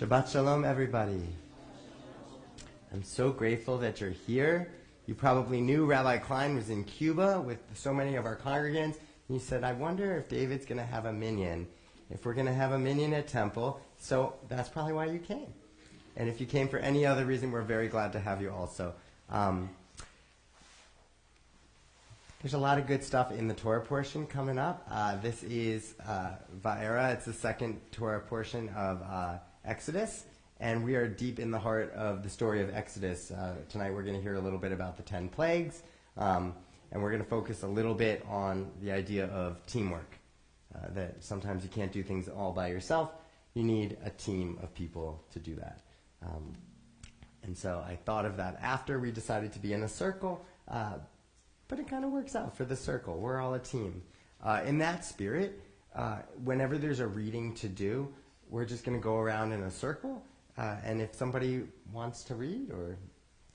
Shabbat Shalom, everybody. I'm so grateful that you're here. You probably knew Rabbi Klein was in Cuba with so many of our congregants. He said, I wonder if David's going to have a minyan, if we're going to have a minyan at Temple. So that's probably why you came. And if you came for any other reason, we're very glad to have you also. There's a lot of good stuff in the Torah portion coming up. This is Va'era. It's the second Torah portion of Exodus. And we are deep in the heart of the story of Exodus. Tonight we're going to hear a little bit about the 10 plagues. And we're going to focus a little bit on the idea of teamwork. That sometimes you can't do things all by yourself. You need a team of people to do that. And so I thought of that after we decided to be in a circle. But it kind of works out for the circle. We're all a team. In that spirit, whenever there's a reading to do, we're just going to go around in a circle. And if somebody wants to read or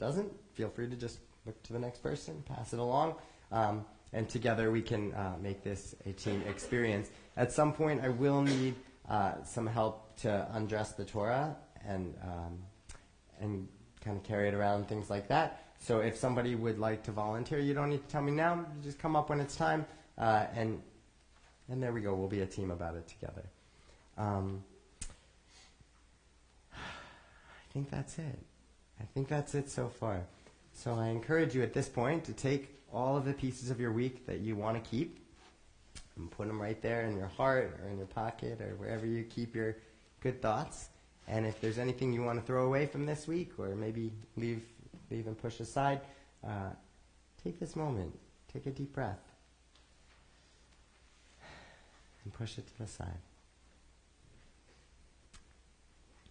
doesn't, feel free to just look to the next person, pass it along. And together we can make this a team experience. At some point, I will need some help to undress the Torah and kind of carry it around, things like that. So if somebody would like to volunteer, you don't need to tell me now. You just come up when it's time. And there we go. We'll be a team about it together. I think that's it. I think that's it so far. So I encourage you at this point to take all of the pieces of your week that you want to keep and put them right there in your heart or in your pocket or wherever you keep your good thoughts. And if there's anything you want to throw away from this week or maybe leave and push aside, take this moment. Take a deep breath. And push it to the side.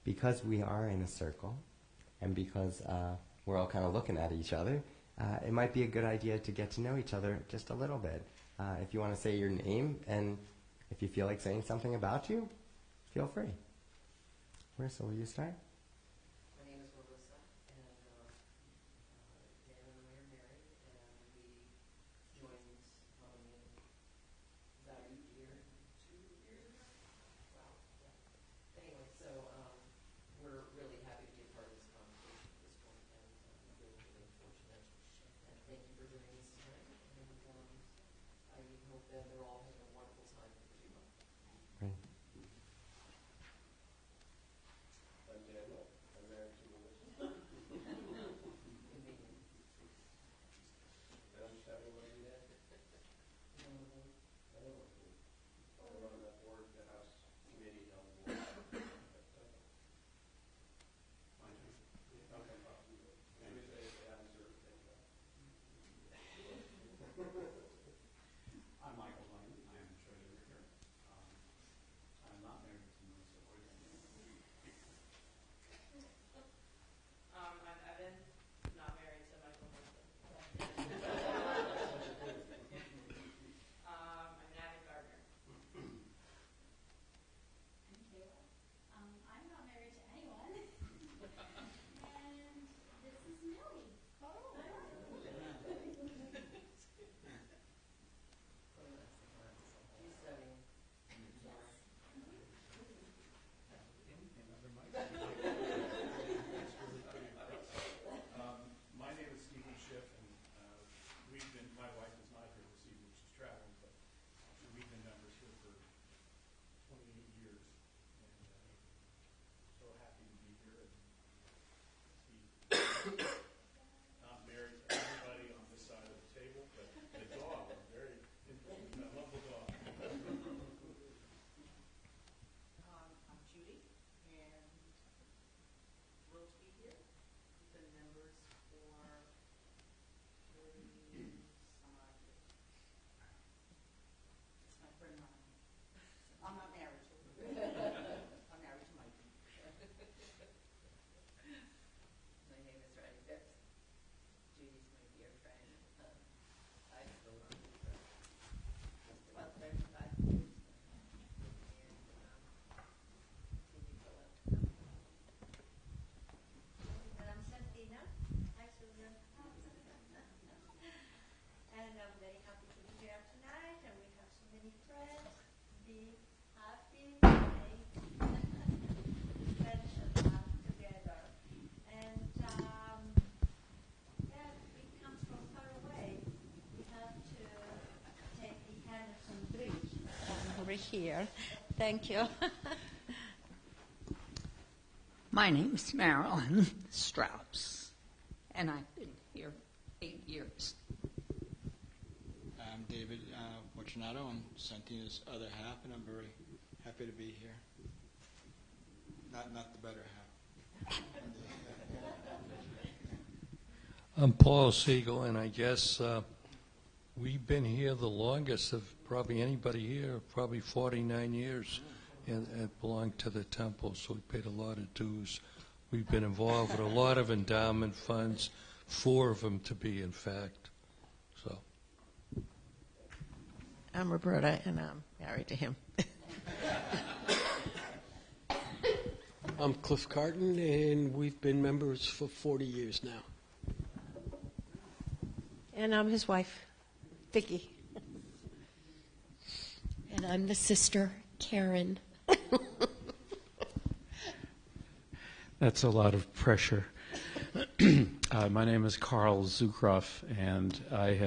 Because we are in a circle, and because we're all kind of looking at each other, it might be a good idea to get to know each other just a little bit. If you want to say your name, and if you feel like saying something about you, feel free. Marissa, will you start? My name is Melissa, and Dan and I are married, and we joined about a year, 2 years ago. Wow. Yeah. Anyway, so we're really happy to be a part of this conversation at this point, and really, really fortunate. And thank you for doing this tonight. And I hope that they're all having a wonderful time with the 2 months. Right. I'm Daniel. I'm married to Melissa. Convenient. And I'm just happy to be there. You on the board? I don't know. I'm on that board, the House Committee on the board. My turn. Okay. Can we say the answer? I'm Michael Lane. I am the treasurer here. I'm not married to Melissa or Daniel. I'm Evan, not married to Michael Wilson. I'm an avid gardener. I'm Kayla. I'm not married to anyone. And this is Millie. Oh. You studying? My name is Stephen Schiff, and my wife is not here this evening. She's traveling, but we've been members here for 28 years. And so happy to be here. And not married to everybody on this side of the table, but the dog, I'm very important. I love the dog. I'm Judy, and thrilled to be here. We've been members for 30-some-odd years. It's my friend Ryan. I'm not married to her. I'm married to Mike. My name is Riley Phipps. Judy's my dear friend. I still love you for about 35 years. And continue to love to come. And I'm Santina, actually, and I'm very happy to be here tonight, and we have so many friends. Be happy, and here. Thank you. My name is Marilyn Strauss, and I've been here 8 years. I'm David Fortunato. I'm Santina's other half, and I'm very happy to be here. Not the better half. I'm Paul Siegel, and I guess we've been here the longest of probably anybody here, probably 49 years, and belonged to the temple, so we paid a lot of dues. We've been involved with a lot of endowment funds, 4 of them to be, in fact. So. I'm Roberta, and I'm married to him. I'm Cliff Carton, and we've been members for 40 years now. And I'm his wife, Vicki. And I'm the sister, Karen. That's a lot of pressure. My name is Carl Zukroff, and I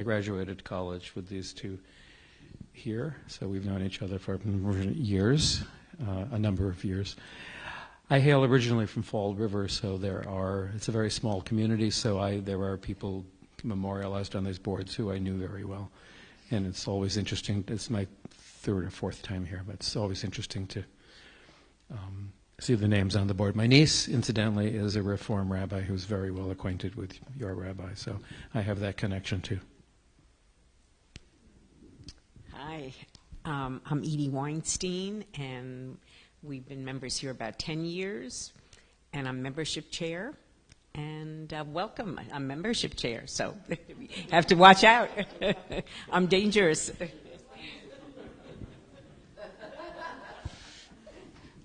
graduated college with these two here, so we've known each other for years, a number of years. I hail originally from Fall River, so it's a very small community, so there are people memorialized on these boards who I knew very well. And it's always interesting. It's my 3rd or 4th time here, but it's always interesting to see the names on the board. My niece, incidentally, is a Reform rabbi who's very well acquainted with your rabbi, so I have that connection too. Hi, I'm Edie Weinstein, and we've been members here about 10 years, and I'm membership chair. And welcome, I'm membership chair, so you have to watch out. I'm dangerous. It's a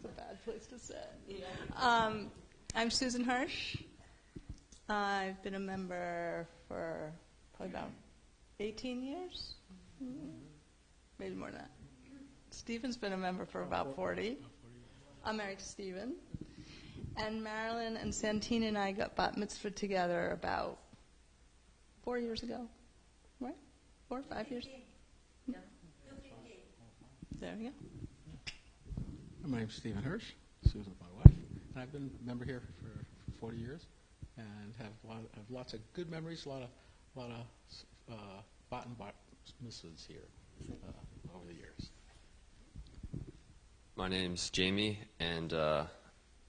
bad place to sit. I'm Susan Hirsch. I've been a member for probably about 18 years, maybe more than that. Stephen's been a member for about 40. I'm married to Stephen. And Marilyn and Santina and I got bat mitzvah together about 4 years ago, right? 4 or 5 years? Yeah. There we go. My name's Stephen Hirsch. Susan's my wife. And I've been a member here for 40 years and have lots of good memories, a lot of bat and bat mitzvahs here over the years. My name's Jamie, and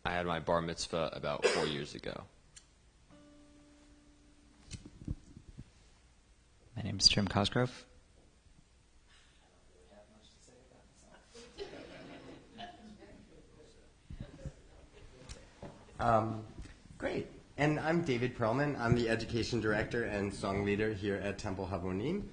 I had my bar mitzvah about 4 years ago. My name is Jim Cosgrove. Great. And I'm David Perlman. I'm the education director and song leader here at Temple Havonim.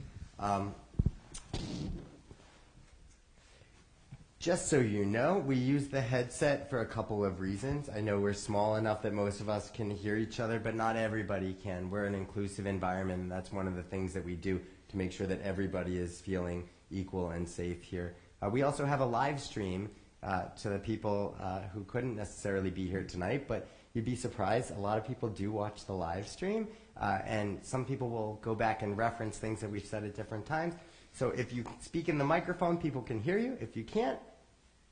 Just so you know, we use the headset for a couple of reasons. I know we're small enough that most of us can hear each other, but not everybody can. We're an inclusive environment, and that's one of the things that we do to make sure that everybody is feeling equal and safe here. We also have a live stream to the people who couldn't necessarily be here tonight, but you'd be surprised. A lot of people do watch the live stream, and some people will go back and reference things that we've said at different times. So if you speak in the microphone, people can hear you. If you can't,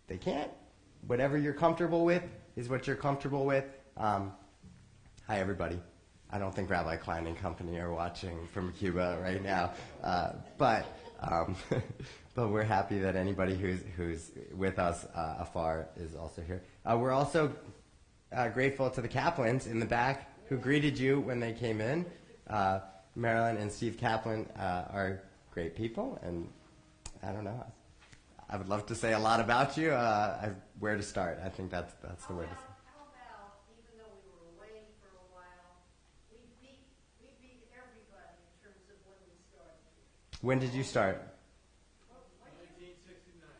they can't. Whatever you're comfortable with is what you're comfortable with. Hi, everybody. I don't think Rabbi Klein and company are watching from Cuba right now, but we're happy that anybody who's with us afar is also here. We're also grateful to the Kaplans in the back who greeted you when they came in. Marilyn and Steve Kaplan are great people, and I don't know. I would love to say a lot about you. Where to start? I think that's the way to say. How about, even though we were away for a while, we beat everybody in terms of when we started. When did you start?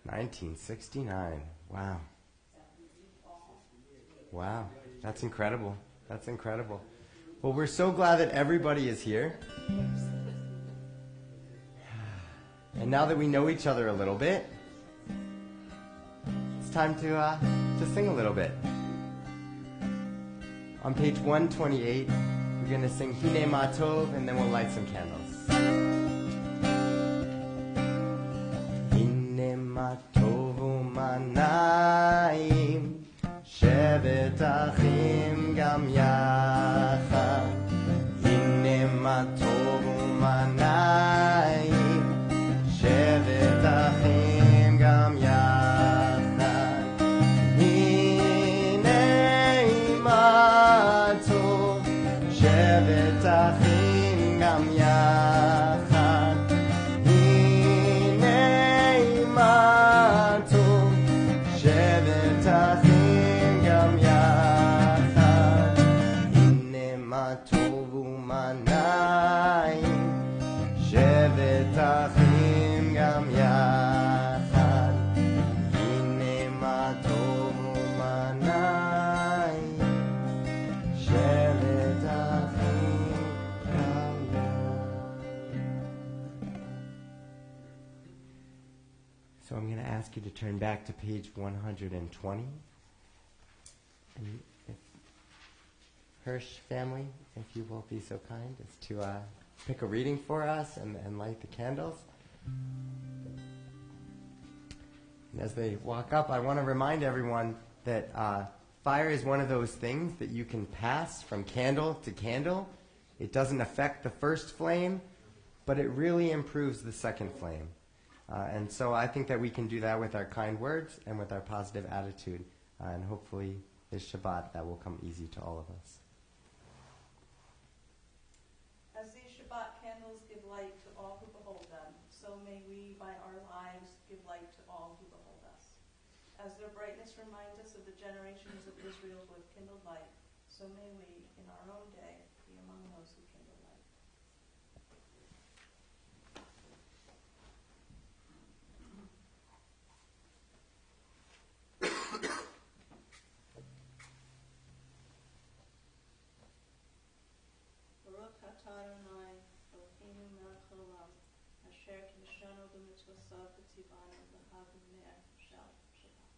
1969. Wow. Wow. That's incredible. That's incredible. Well, we're so glad that everybody is here. And now that we know each other a little bit, it's time to sing a little bit. On page 128, we're going to sing Hine Ma Tov, and then we'll light some candles. Hine Ma אחים גם יחד, הנה מה טוב ומה נעים, שבת אחים גם יחד, הנה מה טוב, שבת אחים גם יחד, הנה מה טוב, שבת אחים גם יחד, הנה מה טוב ומה נעים, שבת אחים גם יחד, הנה מה טוב ומה נעים, שבת אחים גם יחד. So I'm going to ask you to turn back to page 120. And if Hirsch family, if you will be so kind as to pick a reading for us and light the candles. And as they walk up, I want to remind everyone that fire is one of those things that you can pass from candle to candle. It doesn't affect the first flame, but it really improves the second flame. And so I think that we can do that with our kind words and with our positive attitude. And hopefully this Shabbat that will come easy to all of us. As these Shabbat candles give light to all who behold them, so may we, by our lives, give light to all who behold us. As their brightness reminds us of the generations of Israel who have kindled light, so may we, in our own day, be among those who kindle light. Baruch atah Adonai, Eloheinu melech haolam, asher kiddushanu b'mitzvosav v'tzivanu b'havu ner shel Shabbat.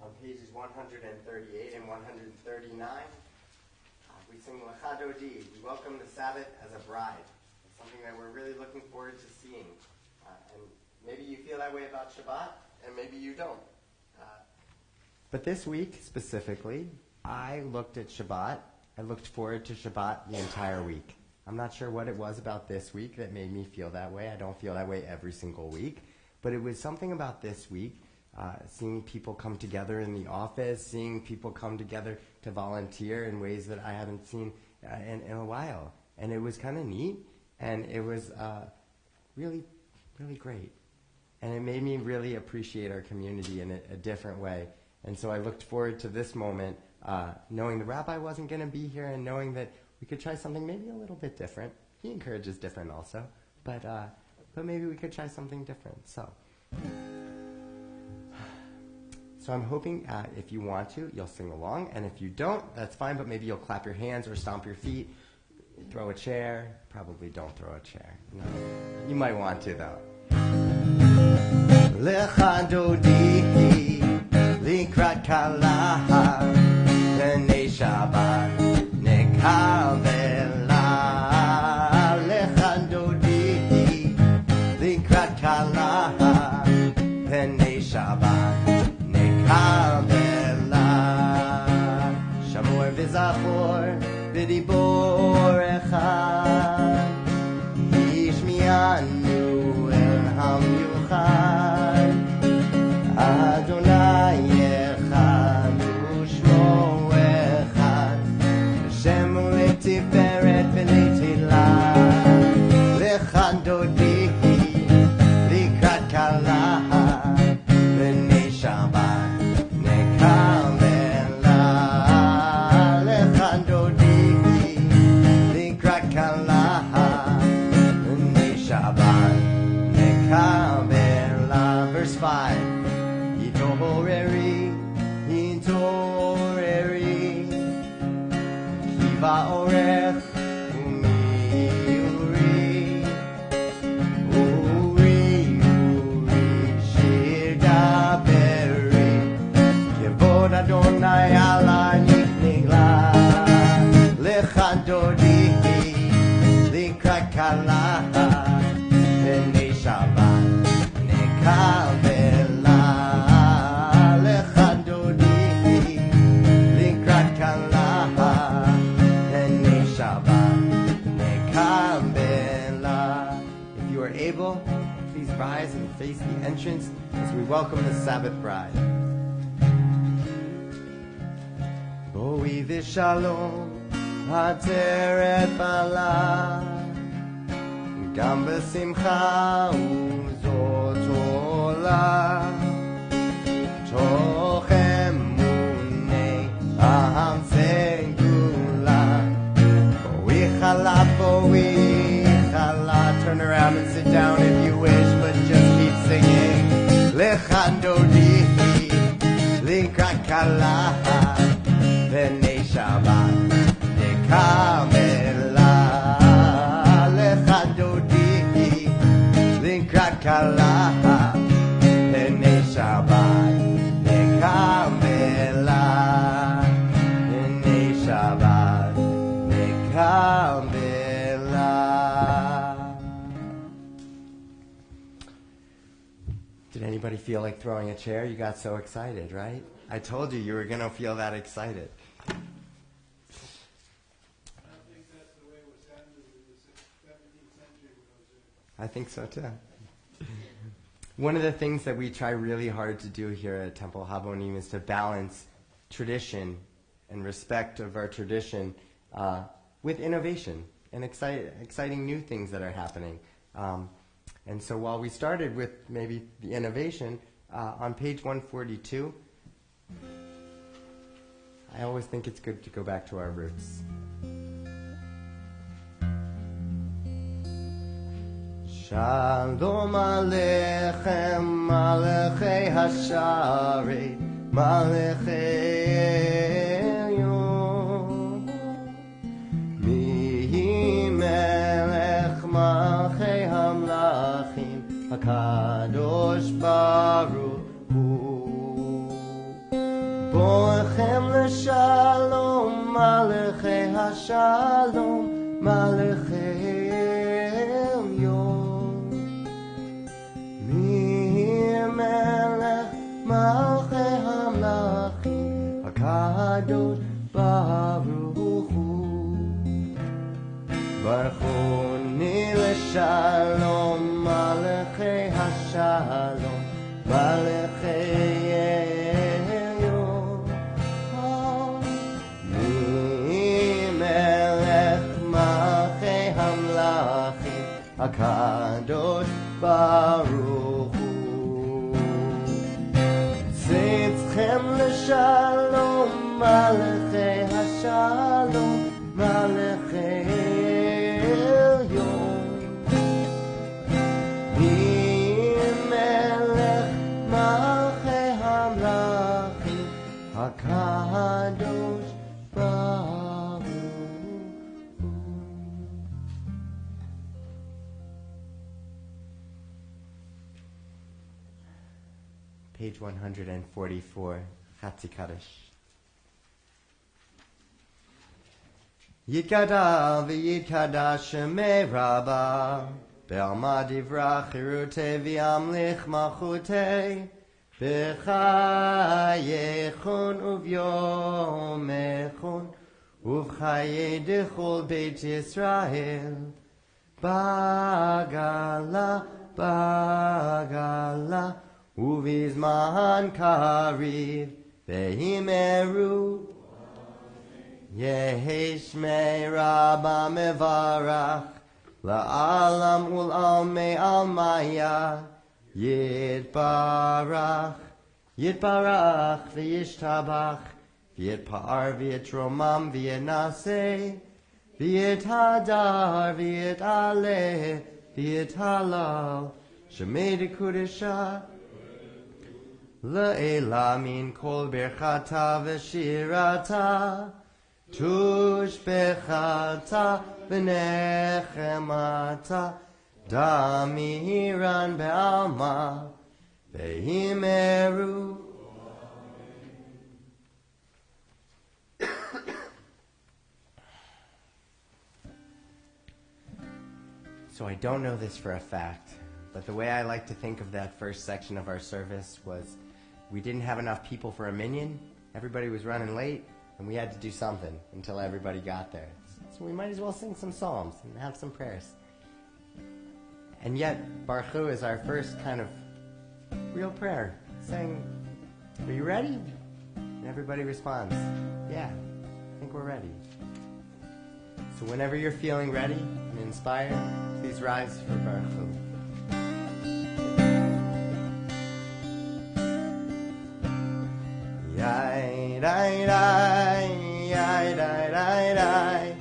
On pages 138 and 139, we sing Lecha Dodi. We welcome the Sabbath as a bride. It's something that we're really looking forward to seeing. And maybe you feel that way about Shabbat, and maybe you don't. But this week, specifically, I looked at Shabbat. I looked forward to Shabbat the entire week. I'm not sure what it was about this week that made me feel that way. I don't feel that way every single week. But it was something about this week, seeing people come together in the office, seeing people come together to volunteer in ways that I haven't seen in a while. And it was kind of neat, and it was really, really great. And it made me really appreciate our community in a different way. And so I looked forward to this moment, knowing the rabbi wasn't going to be here and knowing that we could try something maybe a little bit different. He encourages different also, but maybe we could try something different. So I'm hoping if you want to, you'll sing along. And if you don't, that's fine, but maybe you'll clap your hands or stomp your feet, throw a chair. Probably don't throw a chair. No. You might want to, though. Lecha Dodi Likrat Kala B'nei Shabbat Nekavela Lecha Dodi Likrat Kala B'nei Shabbat Nekavela Shamor v'zachor v'dibor echad Yishmianu el hamyuchad Adonai echad u'shmo echad Hashem u'letiferet v'letila Lecha Dodi Likrat Kala B'nei Shabbat Nekavela Lecha Dodi מתעוררים, כי באורך ומיורי, אורי, שיר דברי, כבוד אדוני עלי נגלה, לך דודי, לקראת כלה, פני שבת נקבלה, לך דודי, לקראת כלה, פני שבת נקבלה. If you are able, please rise and face the entrance as we welcome the Sabbath bride. בואי ושלום, עטרת בעלה, גם בשמחה וזאת עולה, תוך אמוני העם סגולה. בואי חלה, turn around and sit down if you wish, but just keep singing. לך דודי, לקראת כלה, פני שבת נקבלה, לך דודי, לקראת כלה, פני שבת נקבלה, פני שבת נקבלה. Did anybody feel like throwing a chair? You got so excited, right? I told you were going to feel that excited. I don't think that's the way it was handled in the 17th century when I was in. I think so too. One of the things that we try really hard to do here at Temple Habonim is to balance tradition and respect of our tradition with innovation and exciting new things that are happening. And so while we started with maybe the innovation, on page 142, I always think it's good to go back to our roots. Shalom Aleichem, Malachei Hasharet, Malachei Elyon. Mihi Melech Malchei Hamlachim, HaKadosh Baruch Hu. Boechem L'Shalom, Malachei Hashalom, Malachei Melech Malchei Hamlachim, HaKadosh Baruch Hu. Baruchoni L'Shalom, Malachei Hashalom, Malachei Elyon. Melech Malchei Hamlachim, HaKadosh Baruch Hu. Tzitchem L'Shalom, Malachei Hashalom, Malachei Elyon. Melech Malchei Hamlachim, HaKadosh Baruch Hu. Page 144, Chatzi Kaddish. Yitkada v'yitkada shemei Rabba, be'alma divra chirutei v'yamlich malchutei, b'chayechon uv'yomechon, uv'chayei dechol Beit Yisrael, bagala, bagala, uvizman kariv, vehimeru, yeheshmei Rabba mevarach, la'alam ul'almei almaya, yitbarach, yitbarach v'yishtabach, v'yitpa'ar v'yitromam v'yinaseh, v'yithadar v'yitaleh, v'yithalal, shemei dekudesha, Le'ela min kol berchata v'shirata, tushbechata v'nechemata, damiran be'alma, ve'imeru. So I don't know this for a fact, but the way I like to think of that first section of our service was we didn't have enough people for a minyan. Everybody was running late, and we had to do something until everybody got there. So we might as well sing some psalms and have some prayers. And yet, Baruch Hu is our first kind of real prayer, saying, "Are you ready?" And everybody responds, "Yeah, I think we're ready." So whenever you're feeling ready and inspired, please rise for Baruch Hu. Yai dai dai, yai dai dai dai,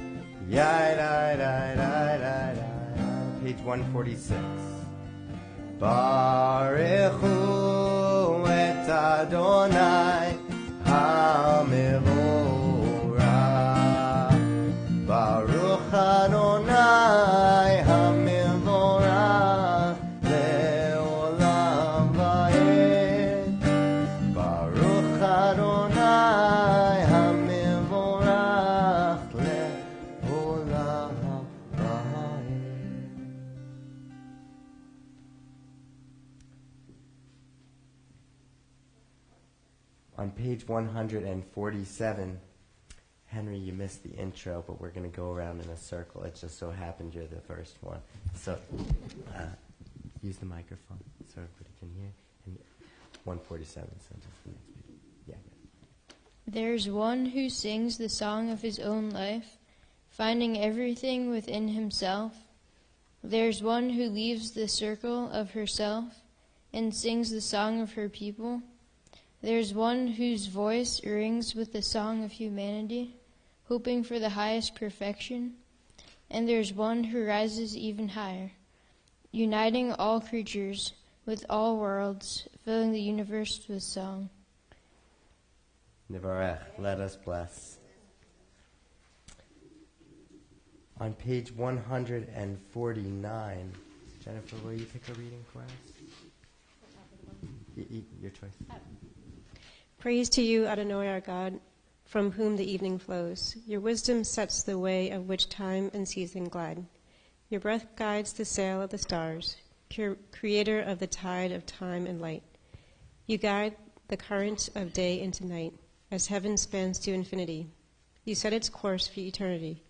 yai dai dai dai dai dai. Page 146. Baruch Hu et Adonai HaMevorach. Baruch Adonai HaMevorach le'olam va'ed. Baruch Adonai HaMevorach le'olam va'ed. On page 147, Henry, you missed the intro, but we're going to go around in a circle. It just so happened you're the first one. So use the microphone so everybody can hear. And 147, so just the next page. Yeah. There's one who sings the song of his own life, finding everything within himself. There's one who leaves the circle of herself and sings the song of her people. There's one whose voice rings with the song of humanity, hoping for the highest perfection. And there's one who rises even higher, uniting all creatures with all worlds, filling the universe with song. Nevarech, let us bless. On page 149, Jennifer, will you pick a reading for us? Your choice. Praise to you, Adonai our God, from whom the evening flows. Your wisdom sets the way of which time and season glide. Your breath guides the sail of the stars, creator of the tide of time and light. You guide the current of day into night, as heaven spans to infinity. You set its course for eternity.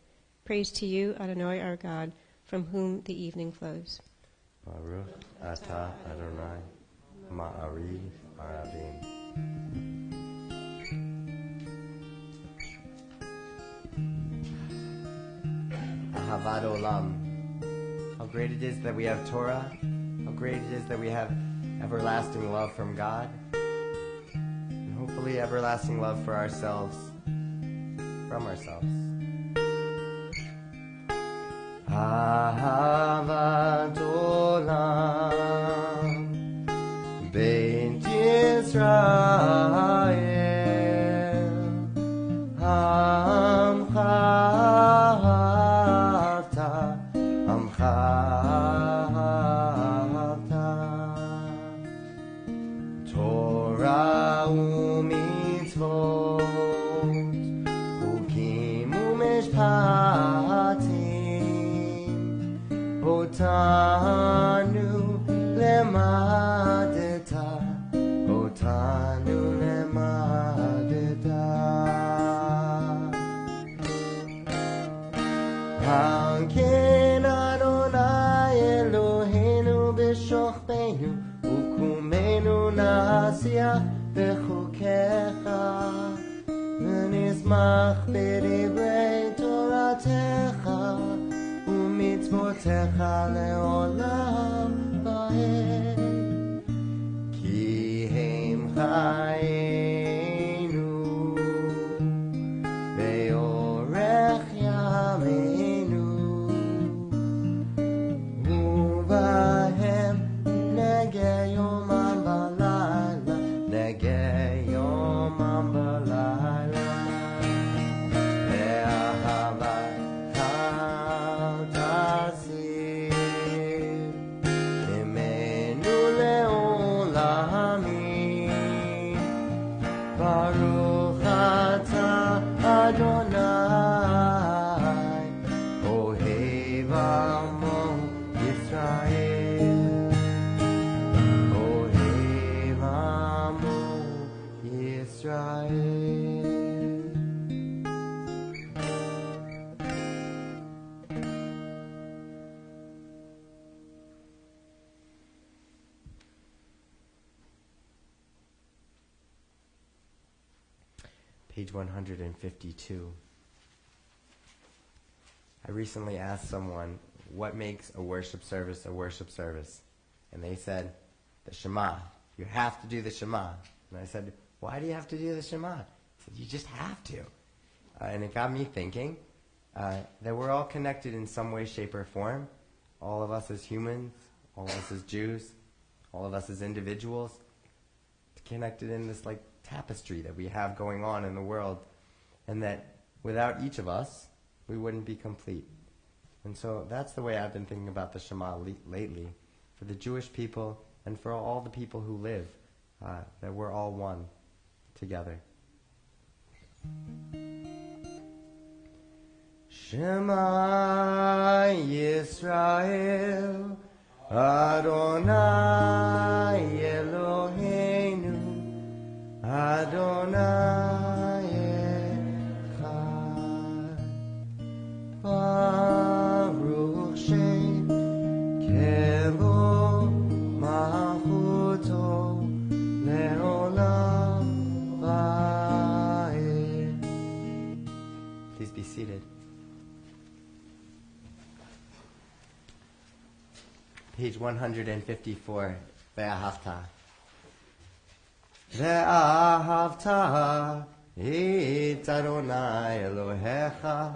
Praise to you, Adonai our God, from whom the evening flows. Baruch atah Adonai ma'ariv arabim. Ahavad olam. How great it is that we have Torah. How great it is that we have everlasting love from God. And hopefully everlasting love for ourselves, from ourselves. Ahavat olam Beit Yisrael Amcha Torah u'mitzvot Chukim u'mishpatim Otanu lemadeta Otanu lemadeta Hanken Adonai Eloheinu b'shochbeinu Ukumenu nasiach b'chukecha V'nismach b'divrei Toratecha U'mitzvotecha le'olam va'ed Ki heim chayenu ve'orech yameinu U'vahem nege yomam v'layla Adonai, Ohev Amo Yisrael, Ohev Amo Yisrael. Page 152. I recently asked someone, what makes a worship service a worship service? And they said, the Shema. You have to do the Shema. And I said, why do you have to do the Shema? He said, you just have to. And it got me thinking that we're all connected in some way, shape, or form. All of us as humans, all of us as Jews, all of us as individuals, connected in this like tapestry that we have going on in the world, and that without each of us, we wouldn't be complete. And so that's the way I've been thinking about the Shema lately, for the Jewish people and for all the people who live, that we're all one together. Shema Yisrael, Adonai Eloheinu, Adonai Echad, Baruch Shem Kelo Malchuto Leolam Va'ed. Please be seated. Page 154, Ve'ahavta. Ve'ahavta et Adonai Elohecha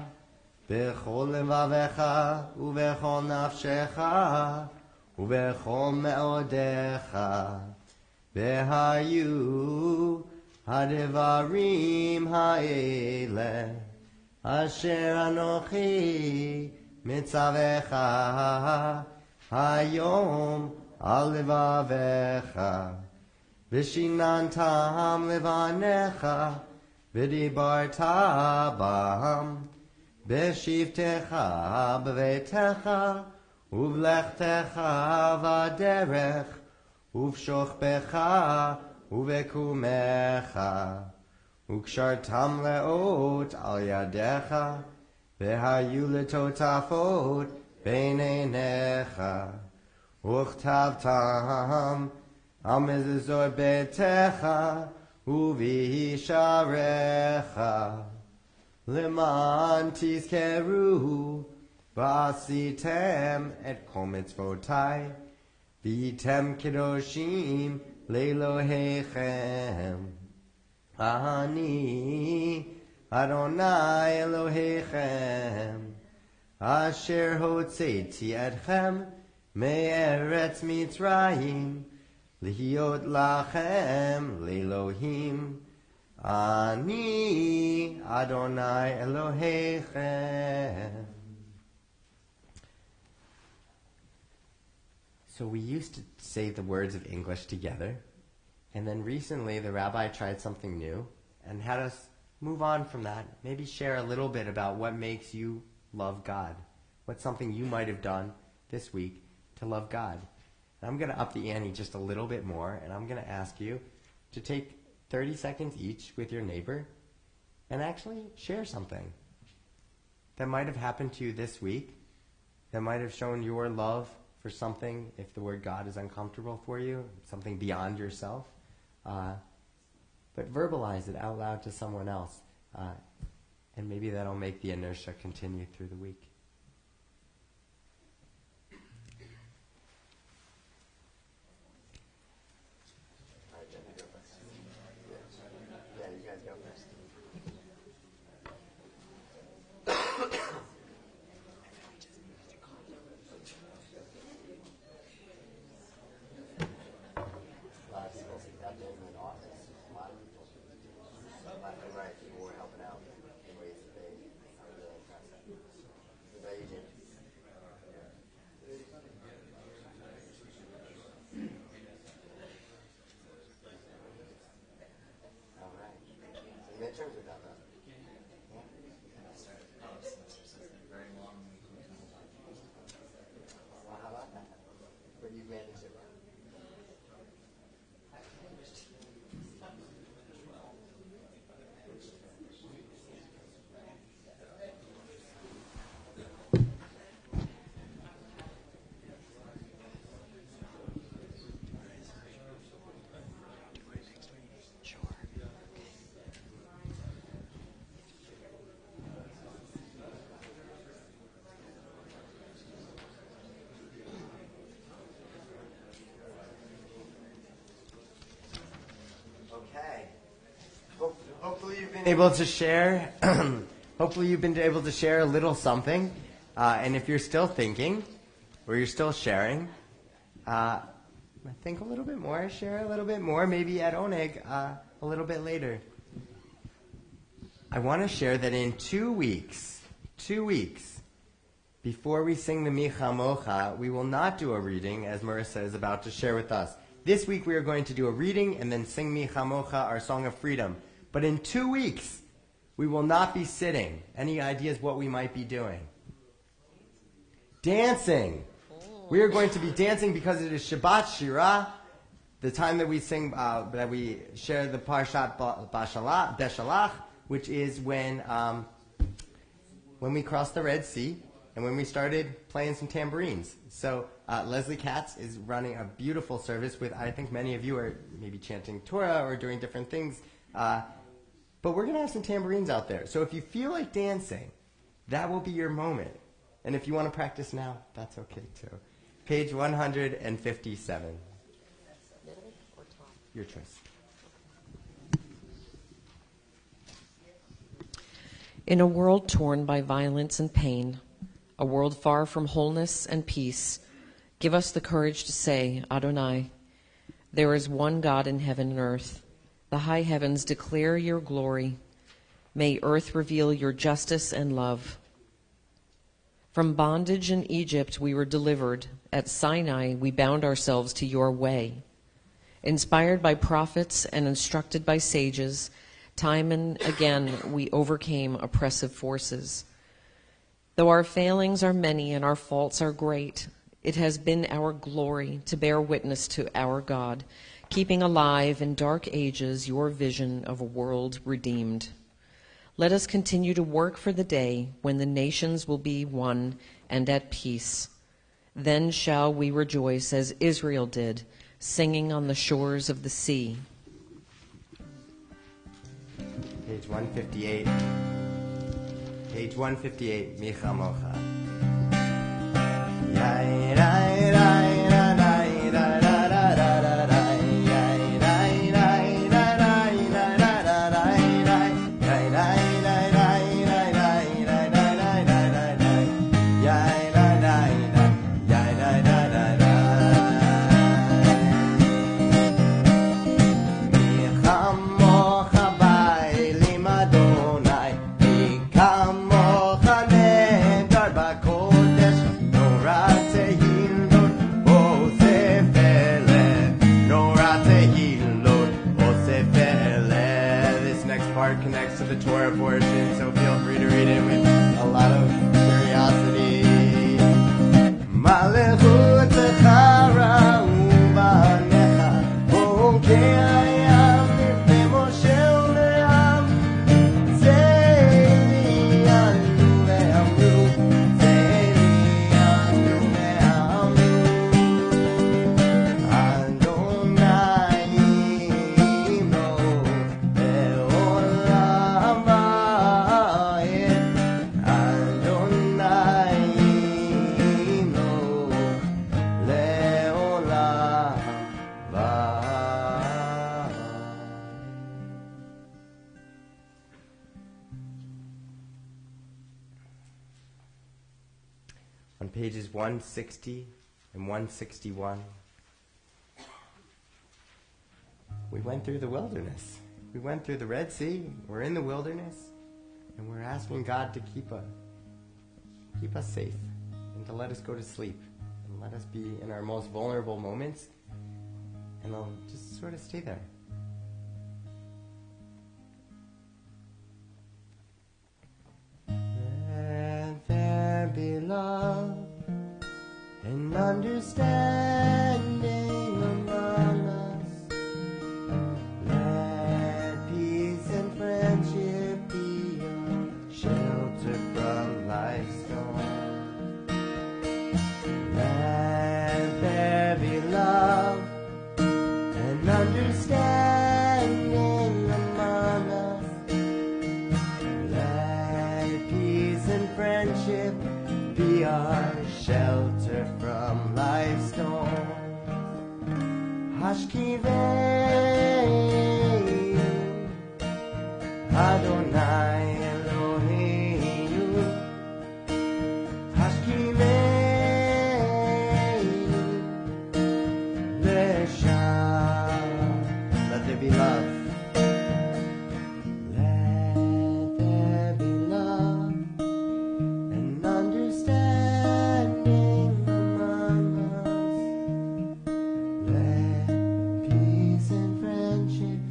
b'chol levavecha u'b'chol nafshecha u'b'chol me'odecha ve'hayu hadevarim ha'ele asher anochi mitzavecha hayom al levavecha v'shinantam levanecha v'dibarta bam b'shivtecha b'veitecha uv'lechtecha v'derech uv'shochbecha uv'ekumecha ukshartam leot al yadecha v'hayu letotafot b'neinecha uchtavtam al mezuzot betecha uvisharecha leman tizkeru v'asitem et kol mitzvotai v'yitem kedoshim le'elohechem ani Adonai Elohechem asher hotzeiti etchem me'eretz Mitzrayim Lihiot lachem le'Elohim ani Adonai Elohechem. So we used to say the words of English together, and then recently the rabbi tried something new and had us move on from that, maybe share a little bit about what makes you love God. What's something you might have done this week to love God? And I'm going to up the ante just a little bit more, and I'm going to ask you to take 30 seconds each with your neighbor and actually share something that might have happened to you this week, that might have shown your love for something, if the word God is uncomfortable for you, something beyond yourself. But verbalize it out loud to someone else, and maybe that'll make the inertia continue through the week. Hopefully you've been able to share. Hopefully you've been able to share a little something. And if you're still thinking, or you're still sharing, think a little bit more, share a little bit more, maybe at Oneg a little bit later. I want to share that in 2 weeks, before we sing the Micha Mocha, we will not do a reading, as Marissa is about to share with us. This week we are going to do a reading and then sing Micha Mocha, our Song of Freedom. But in 2 weeks, we will not be sitting. Any ideas what we might be doing? Dancing. We are going to be dancing because it is Shabbat Shira, the time that we sing, that we share the Parshat Beshalach, which is when we crossed the Red Sea and when we started playing some tambourines. So Leslie Katz is running a beautiful service with, I think many of you are maybe chanting Torah or doing different things. But we're going to have some tambourines out there. So if you feel like dancing, that will be your moment. And if you want to practice now, that's okay too. Page 157. Middle or top? Your choice. In a world torn by violence and pain, a world far from wholeness and peace, give us the courage to say, Adonai, there is one God in heaven and earth. The high heavens declare your glory. May earth reveal your justice and love. From bondage in Egypt we were delivered. At Sinai we bound ourselves to your way. Inspired by prophets and instructed by sages, time and again we overcame oppressive forces. Though our failings are many and our faults are great, it has been our glory to bear witness to our God, keeping alive in dark ages your vision of a world redeemed. Let us continue to work for the day when the nations will be one and at peace. Then shall we rejoice as Israel did, singing on the shores of the sea. Page 158. Page 158, Micha Mocha. Connects to the Torah portion, so feel free to read it with a lot of curiosity. Malechut Zechara u'banecha, Okei hayam lifnei Moshe u'Miriam, Zei li'anu ve'amru, Zei li'anu ve'amru, Adonai on pages 160 and 161, we went through the wilderness. We went through the Red Sea. We're in the wilderness, and we're asking God to keep us safe and to let us go to sleep and let us be in our most vulnerable moments, and I'll just sort of stay there. Let there be love and understanding among us. Let peace and friendship be a shelter from life's storm. Let there be love and understanding among us. Let peace and friendship be our shelter from life's storm. Hashkivei Adonai Eloheinu Hashkimeinu Leshem. Let there be love. Let there be love and understanding among us. Let peace and friendship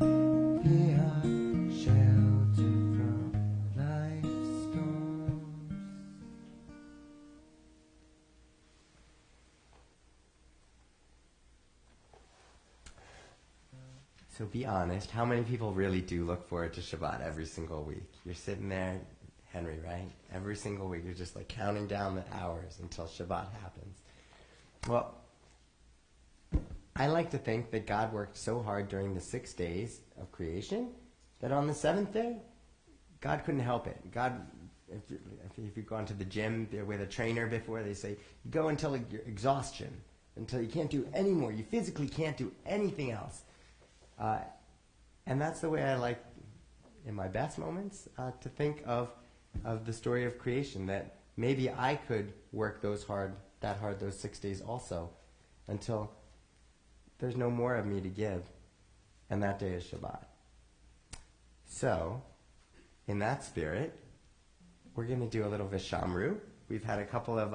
be our shelter from life's storms. So be honest, how many people really do look forward to Shabbat every single week? You're sitting there, Henry, right? Every single week you're just like counting down the hours until Shabbat happens. Well, I like to think that God worked so hard during the 6 days of creation that on the seventh day, God couldn't help it. God, if you've gone to the gym with a trainer before, they say, you go until you're exhaustion, until you can't do any more. You physically can't do anything else. And that's the way I like, in my best moments, to think of the story of creation, that maybe I could work that hard those 6 days also, until there's no more of me to give, and that day is Shabbat. So, in that spirit, we're going to do a little Vishamru. We've had a couple of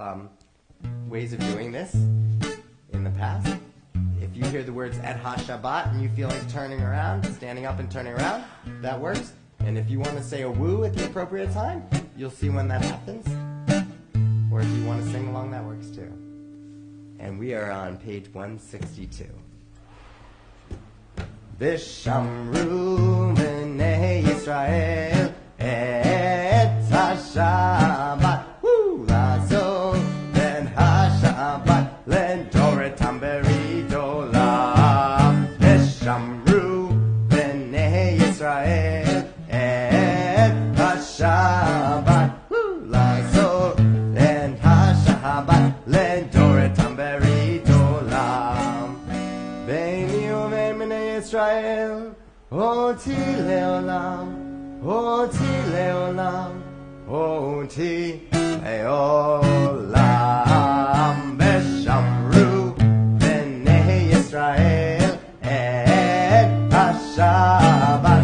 ways of doing this in the past. If you hear the words Et HaShabbat and you feel like turning around, standing up and turning around, that works. And if you want to say a woo at the appropriate time, you'll see when that happens. Or if you want to sing along, that works too. And we are on page 162. Vishamru b'nei Yisrael et HaShabbat la'azot ben HaShabbat le'doretam beridolam. Vishamru b'nei Yisrael et HaShabbat la'azot ben HaShabbat le'doretam beridolam. Beini uvein b'nei Yisrael oti le'olam, oti le'olam, oti le'olam. Veshamru b'nei Yisrael et HaShabbat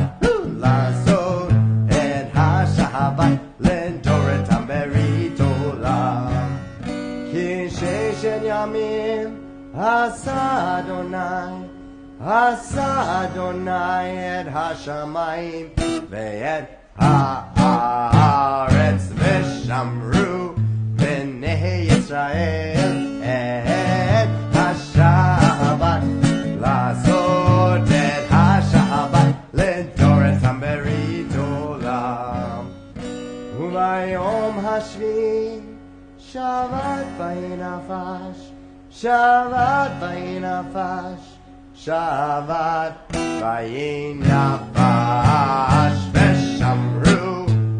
la'azot et HaShabbat le'doretam beridolam. Ki sheshet yamim asa Adonai et hashamayim ve'et haaretz. Veshamru b'nei Yisrael et HaShabbat la'azot et HaShabbat le'doretam beridolam. U'bayom hashvi Shabbat vayinafash, Shabbat vayinafash, Shabbat vayinafash. Veshamru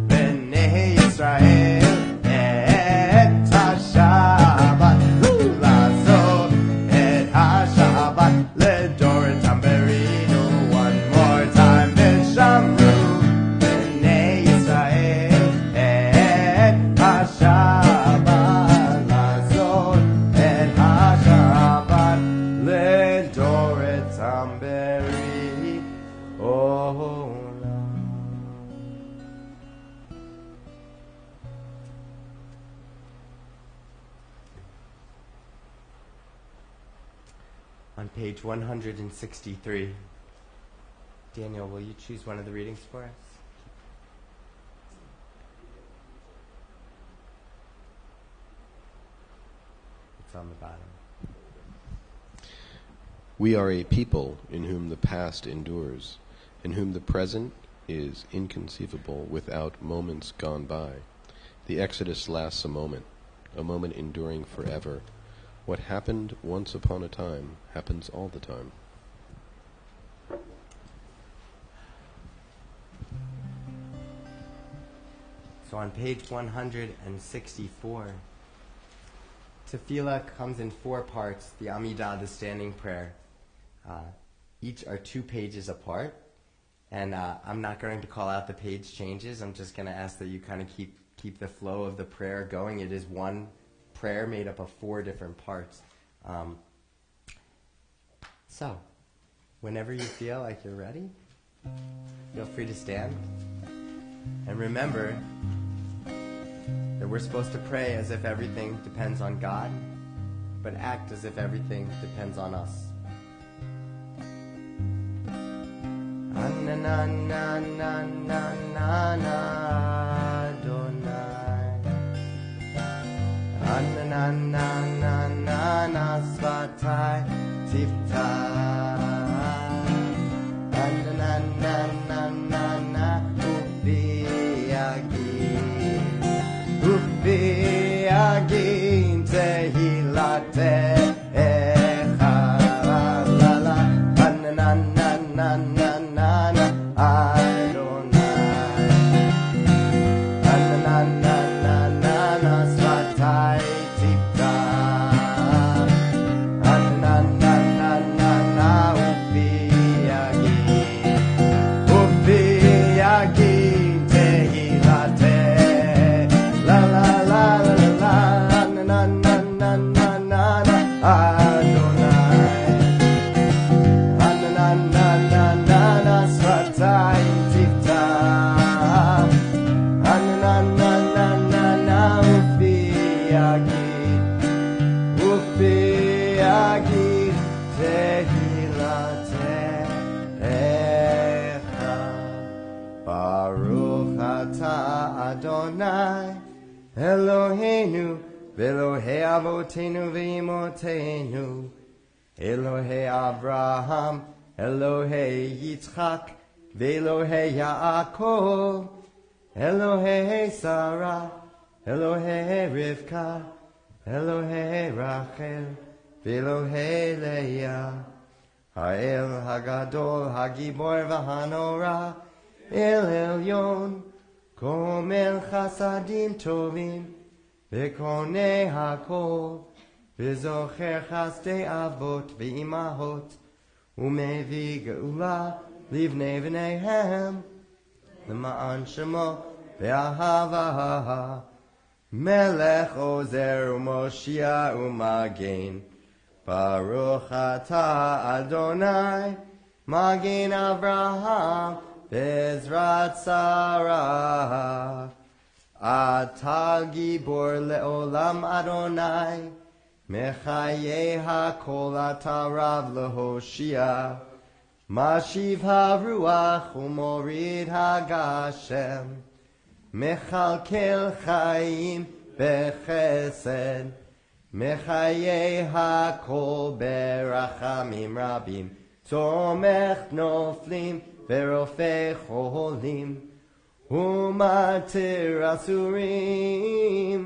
b'nei Yisrael et HaShabbat la'azot et HaShabbat le'doretam berido. One more time. Veshamru b'nei Yisrael et HaShabbat la'azot et HaShabbat le'doretam beridolam. On page 163, Daniel, will you choose one of the readings for us? It's on the bottom. We are a people in whom the past endures, in whom the present is inconceivable without moments gone by. The Exodus lasts a moment enduring forever. What happened once upon a time happens all the time. So on page 164, Tefillah comes in 4 parts. The Amidah, the standing prayer. Each are 2 pages apart. And I'm not going to call out the page changes. I'm just going to ask that you kind of keep the flow of the prayer going. It is one prayer made up of 4 different parts. So, whenever you feel like you're ready, feel free to stand. And remember that we're supposed to pray as if everything depends on God, but act as if everything depends on us. Svatai Ufiagin tehilate Adonai Eloheinu Velohei Avotenu Ve'imotenu Elohei Abraham Elohei Yitzchak Ve'Elohei Yaakov Elohei Sarah Elohei Rivka Elohei Rachel Ve'Elohei Leah Ha'el Hagadol Hagibor V'Hanora El Elyon Komel chasadim tovim, v'konei hakol, v'zocher chasdei avot v'imahot, u'mevi geula livnei v'neihem, l'ma'an shemo v'ahava, melech ozer u'moshia u'magen, Baruch atah Adonai, magen Avraham, Bezrat Sarah, Ata Gibor Leolam Adonai, Mechaye HaKol Ata Rav Lehoshia, Mashiv HaRuach Umorid HaGashem, Mechalkel Chaim Bechesed, Mechaye HaKol Berachamim Rabim, Tomech Noflim, Verofei cholim, umatir asurim,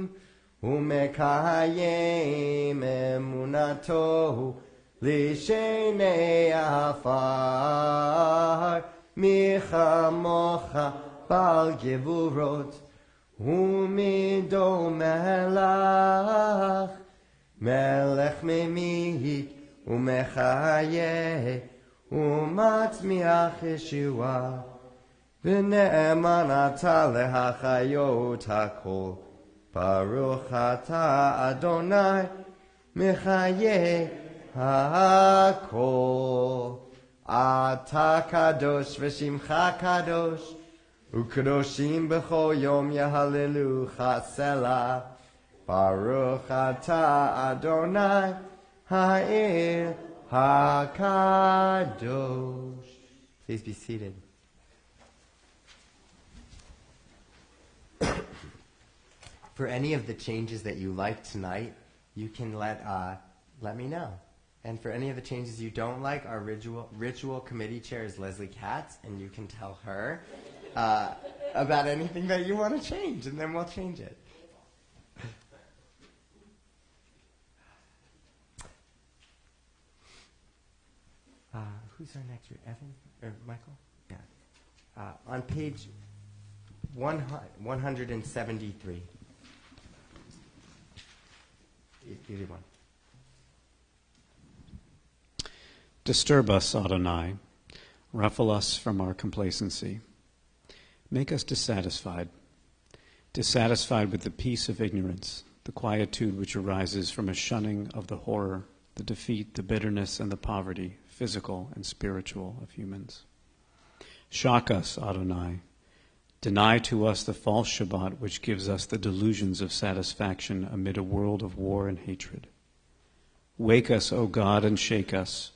umekayim emunato, lishenei afar, michamocha bal gevurot, umido melach, melech memihik, umechayeh, Umatzmiach Yeshua, v'ne'eman ata lehachayot hakol, Baruch ata Adonai, mechaye hakol. Ata kadosh v'shimcha kadosh, u'kadoshim b'chol yom yahalelucha selah, Baruch ata Adonai, ha'el HaKadosh. Please be seated. For any of the changes that you like tonight, you can let me know. And for any of the changes you don't like, our ritual committee chair is Leslie Katz, and you can tell her about anything that you want to change, and then we'll change it. Who's our next? Evan or Michael? Yeah. On page 173. Either one. Disturb us, Adonai. Ruffle us from our complacency. Make us dissatisfied with the peace of ignorance, the quietude which arises from a shunning of the horror, the defeat, the bitterness, and the poverty, physical and spiritual, of humans. Shock us, Adonai. Deny to us the false Shabbat which gives us the delusions of satisfaction amid a world of war and hatred. Wake us, O God, and shake us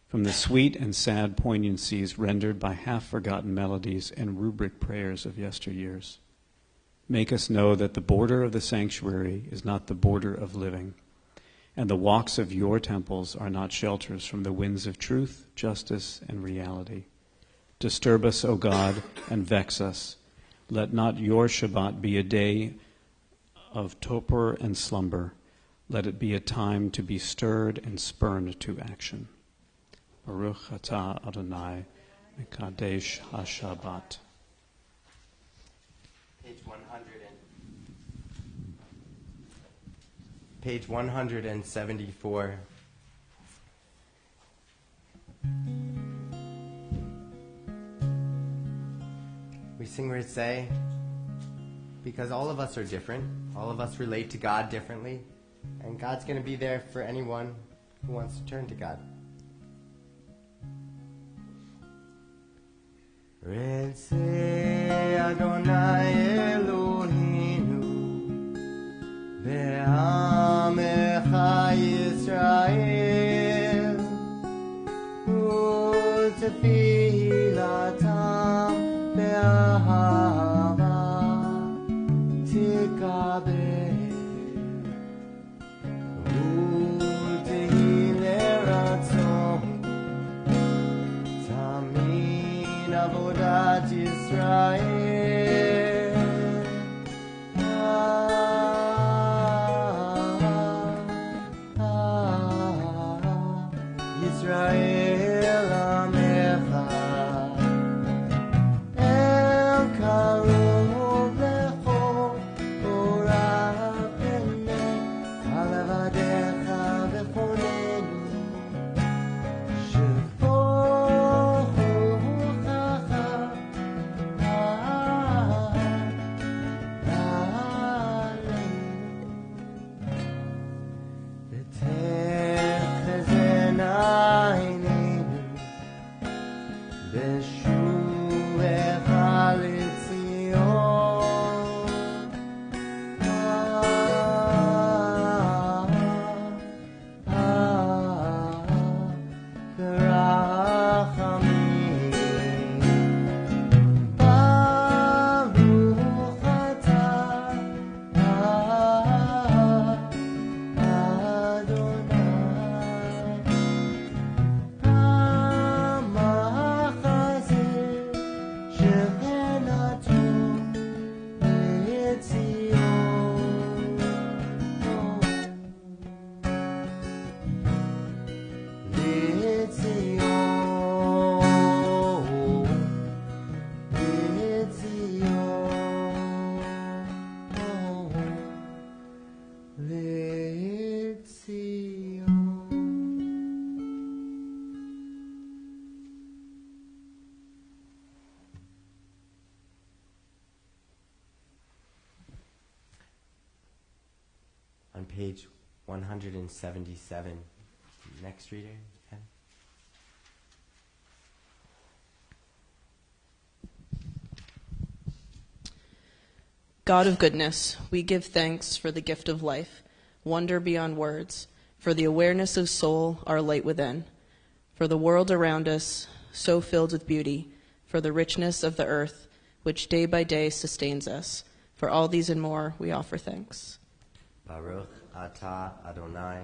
from the sweet and sad poignancies rendered by half-forgotten melodies and rubric prayers of yesteryears. Make us know that the border of the sanctuary is not the border of living, and the walks of your temples are not shelters from the winds of truth, justice, and reality. Disturb us, O God, and vex us. Let not your Shabbat be a day of torpor and slumber. Let it be a time to be stirred and spurned to action. Baruch atah Adonai, Mekadesh HaShabbat. Page 174. We sing where it say, because all of us are different, all of us relate to God differently, and God's going to be there for anyone who wants to turn to God. Retzei Adonai Eloheinu Be'amecha Yisrael U'tefilatam Be'ahava Tikaber U'tehi ratzon Tamin Avodat Yisrael Yisrael Amecha El Karov Lecho Orav Penei Alavadecha V'chonenu Shefochu Chacha V'techzen Einenu V'shuvecha L'Tzion K'rachamim Baruch atah On page 177, next reader, Ken. God of goodness, we give thanks for the gift of life, wonder beyond words, for the awareness of soul, our light within, for the world around us, so filled with beauty, for the richness of the earth, which day by day sustains us. For all these and more, we offer thanks. Baruch atah Adonai,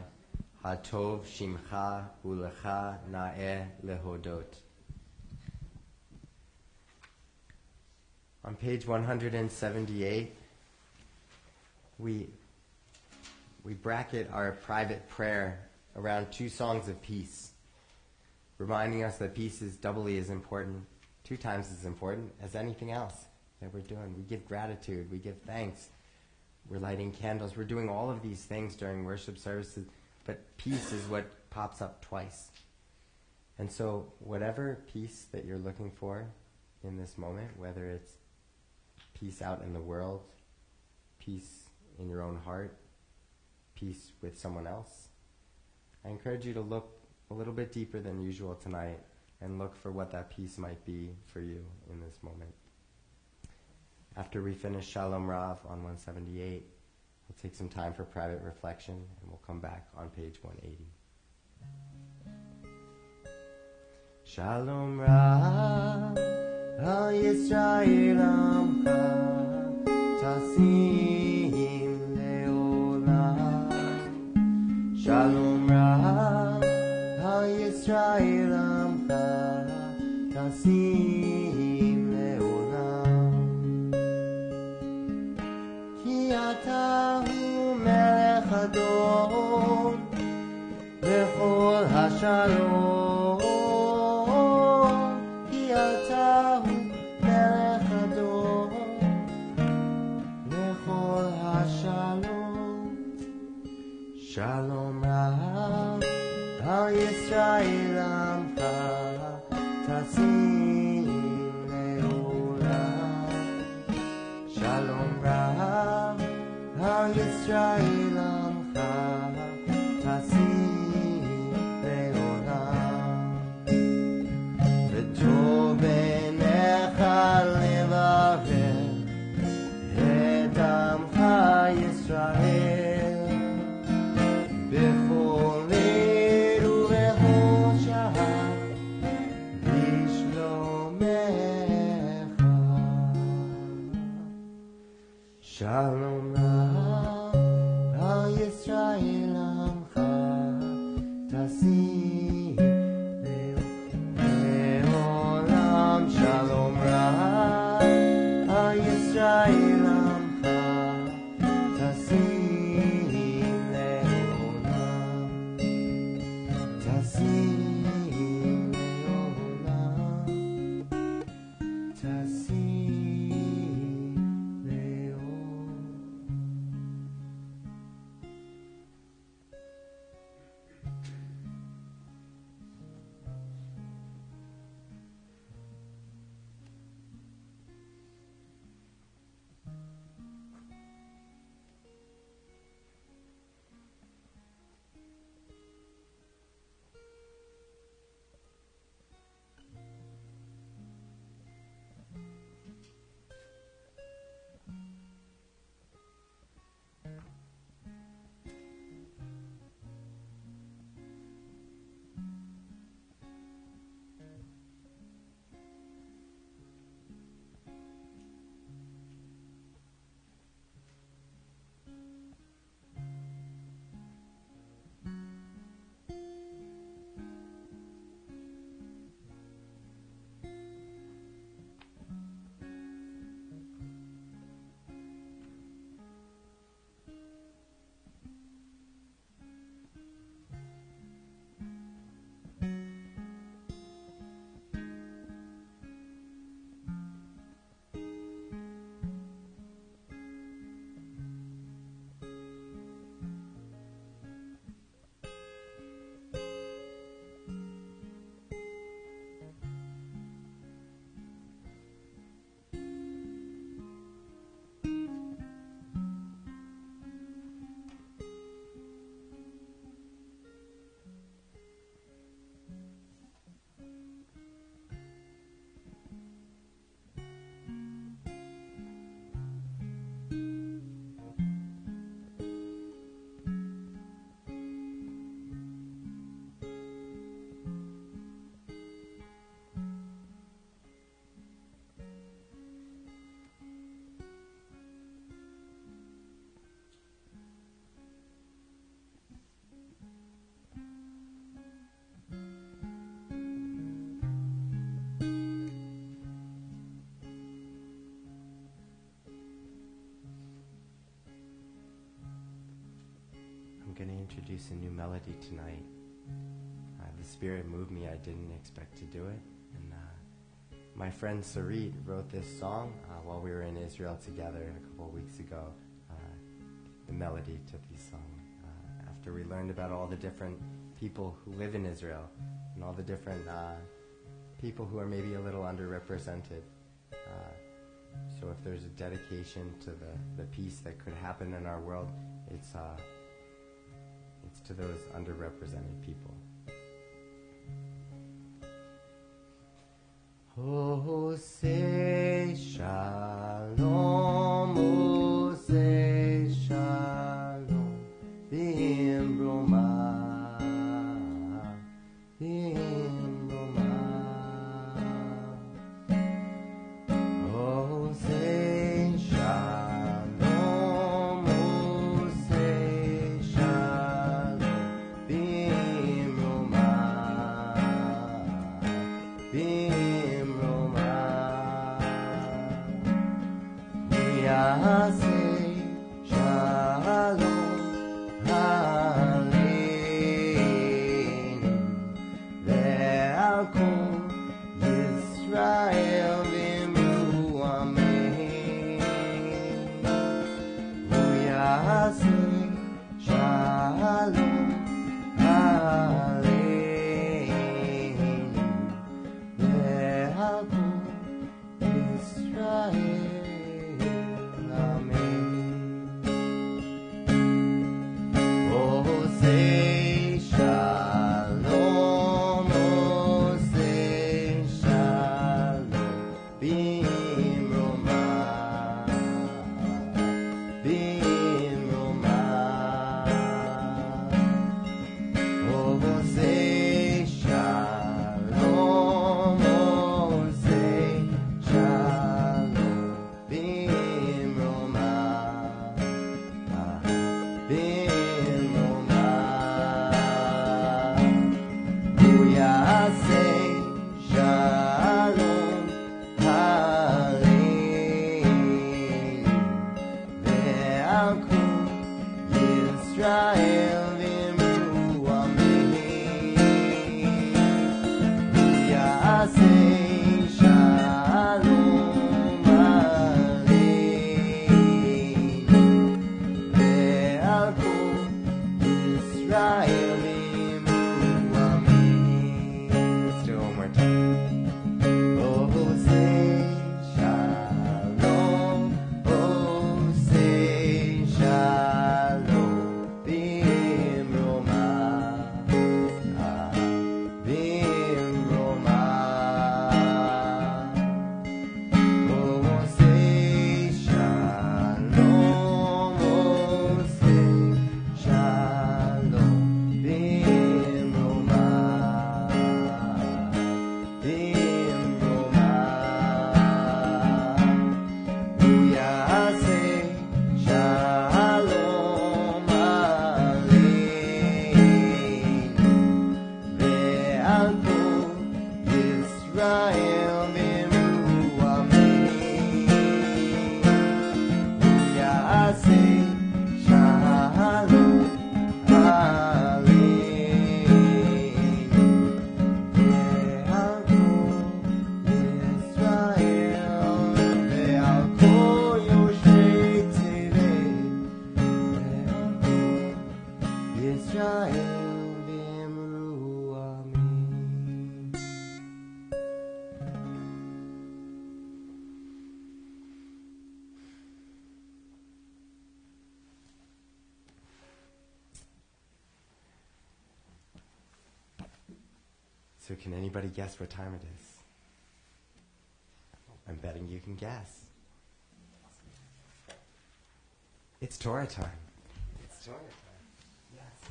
hatov shimcha ulecha na'eh lehodot. On page 178, we bracket our private prayer around two songs of peace, reminding us that peace is doubly as important, 2 times as important as anything else that we're doing. We give gratitude, we give thanks, we're lighting candles, we're doing all of these things during worship services, but peace is what pops up twice. And so whatever peace that you're looking for in this moment, whether it's peace out in the world, peace in your own heart, peace with someone else, I encourage you to look a little bit deeper than usual tonight and look for what that peace might be for you in this moment. After we finish Shalom Rav on 178, we'll take some time for private reflection and we'll come back on page 180. Shalom Rav al Yisrael Amcha Tasim Leolam. Shalom Rav al Yisrael Amcha Tasim Leolam. Ki atahu melech adon v'chol hashalom. Shalom Rav al Yisrael Amcha Tasim Leolam. Shalom Rav al Yisrael Amcha Tasim Leolam. V'tov b'necha levarech et Amcha Yisrael. Shalom Rav al Yisrael Amcha Tasim Leolam. Shalom Rav al Yisrael Amcha Tasim Leolam. Tasim Leolam. Tasim. I'm going to introduce a new melody tonight. The Spirit moved me. I didn't expect to do it. And my friend Sarit wrote this song while we were in Israel together a couple of weeks ago. The melody to this song. After we learned about all the different people who live in Israel and all the different people who are maybe a little underrepresented. So if there's a dedication to the peace that could happen in our world, it's to those underrepresented people. Ose shalom, ose shalom, b'imroma, b'imroma. Ose shalom, ose shalom, b'imroma, b'imroma. Yaseh shalom aleinu ve'al kol Yisrael v'imru amen. Yaseh shalom aleinu ve'al kol Yisrael. Ose shalom, ose shalom, b'imroma, b'imroma. Ose shalom, ose shalom, b'imroma, b'imroma. Yaseh shalom aleinu ve'al kol Yisrael v'imru amen. Yaseh shalom aleinu ve'al kol Yisrael v'imru amen. Let's do it one more time. Ose shalom, ose shalom, b'imroma, b'imroma. Ose shalom, ose shalom, b'imroma, b'imroma. Yaseh shalom aleinu ve'al kol Yisrael v'imru amen. Yaseh shalom aleinu ve'al kol Yisrael ve'al kol yoshei tzivei ve'al kol Yisrael v'imru amen. So can anybody guess what time it is? I'm betting you can guess. It's Torah time. It's Torah time. Yes.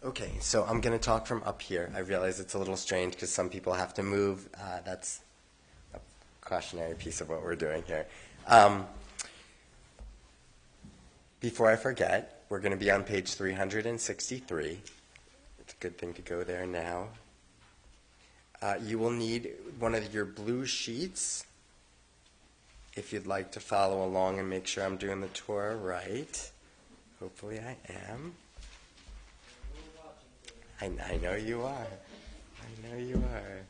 Okay, so I'm going to talk from up here. I realize it's a little strange because some people have to move. That's a cautionary piece of what we're doing here. Before I forget, we're going to be on page 363. It's a good thing to go there now. You will need one of your blue sheets if you'd like to follow along and make sure I'm doing the Torah right. Hopefully I am. I know you are. I know you are.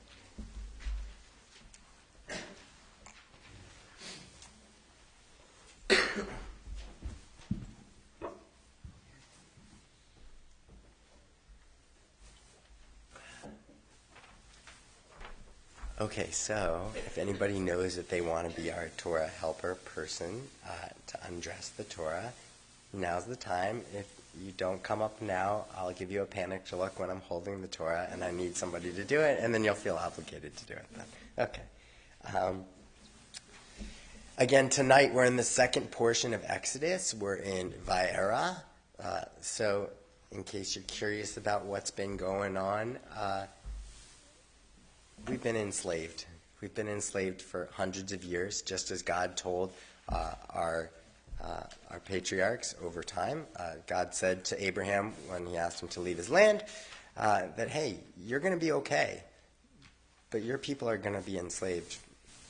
Okay, so if anybody knows that they want to be our Torah helper person to undress the Torah, now's the time. If you don't come up now, I'll give you a panicked look when I'm holding the Torah and I need somebody to do it, and then you'll feel obligated to do it then. Okay. Again, tonight we're in the second portion of Exodus. We're in Va'era. So in case you're curious about what's been going on, we've been enslaved. We've been enslaved for hundreds of years, just as God told our patriarchs over time. God said to Abraham when he asked him to leave his land that, hey, you're going to be okay, but your people are going to be enslaved.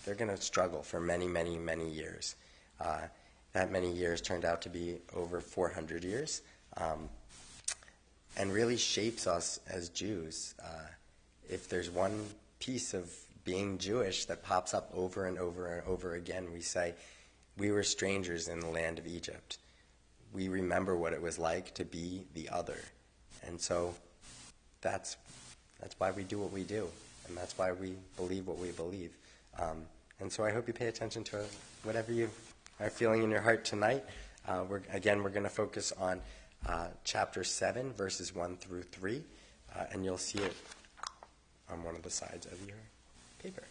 They're going to struggle for many, many, many years. That many years turned out to be over 400 years, and really shapes us as Jews. If there's one piece of being Jewish that pops up over and over and over again, we say, we were strangers in the land of Egypt. We remember what it was like to be the other. And so that's why we do what we do, and that's why we believe what we believe. And so I hope you pay attention to whatever you are feeling in your heart tonight. We're going to focus on chapter 7, verses 1 through 3, and you'll see it on one of the sides of your paper.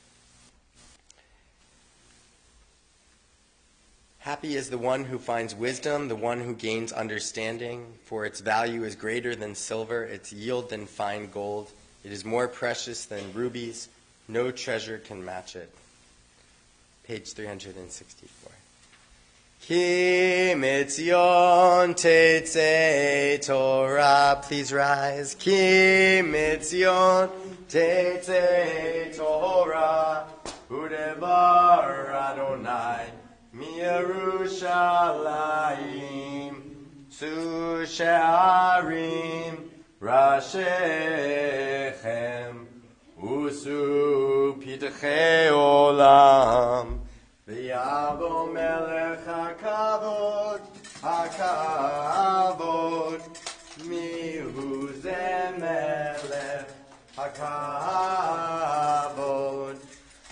Happy is the one who finds wisdom, the one who gains understanding, for its value is greater than silver, its yield than fine gold. It is more precious than rubies. No treasure can match it. Page 364. Ki mitzion tetzei Torah. Please rise. Ki mitzion tetzei Torah. Udevar Adonai miYerushalayim. Su she'arim rashechem. Usu pitachei olam. V'yavo melech hakavod, hakavod. Mihu ze melech hakavod.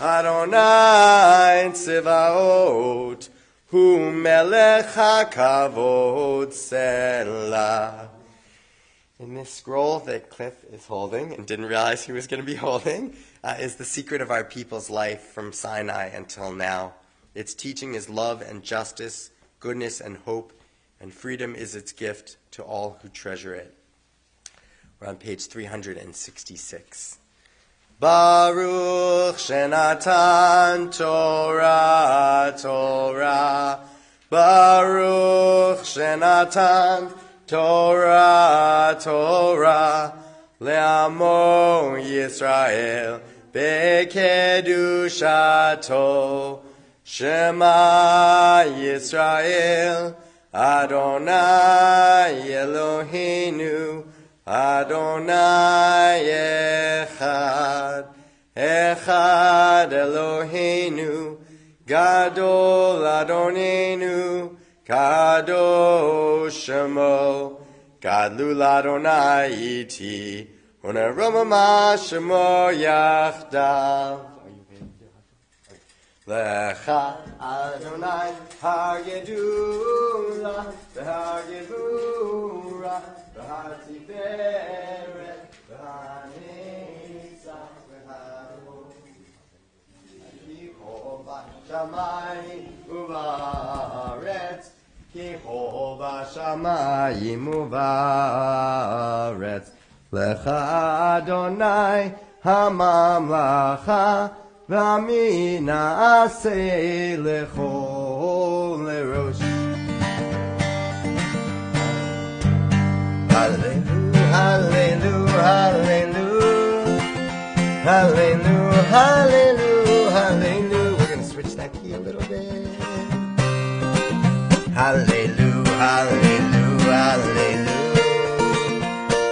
Adonai tzivaot, hu melech hakavod selah. In this scroll that Cliff is holding, and didn't realize he was going to be holding, is the secret of our people's life from Sinai until now. Its teaching is love and justice, goodness and hope, and freedom is its gift to all who treasure it. We're on page 366. Baruch Shenatan Torah, Torah. Baruch Shenatan Torah, Torah, le'amo Yisrael, bekedushato, Shema Yisrael, Adonai Eloheinu, Adonai Echad, Echad Eloheinu, Gadol Adonenu, Kadosh Shemo, Gadlu Ladonai iti, Uneromama Shemo Yachdav. Lecha Adonai Hagedula, V'Hagedura, V'Hatiferet, V'Hanisa, V'Hadon, Shamayim Uvaretz, Yehovah Shamayim Uvaretz, Lecha Adonai HaMamlacha, V'Amina Aseh Lechol Lerosh. Hallelujah, hallelujah, hallelujah, hallelujah, hallelujah, hallelujah. We're going to switch that key a little bit. Hallelujah, hallelujah, hallelujah,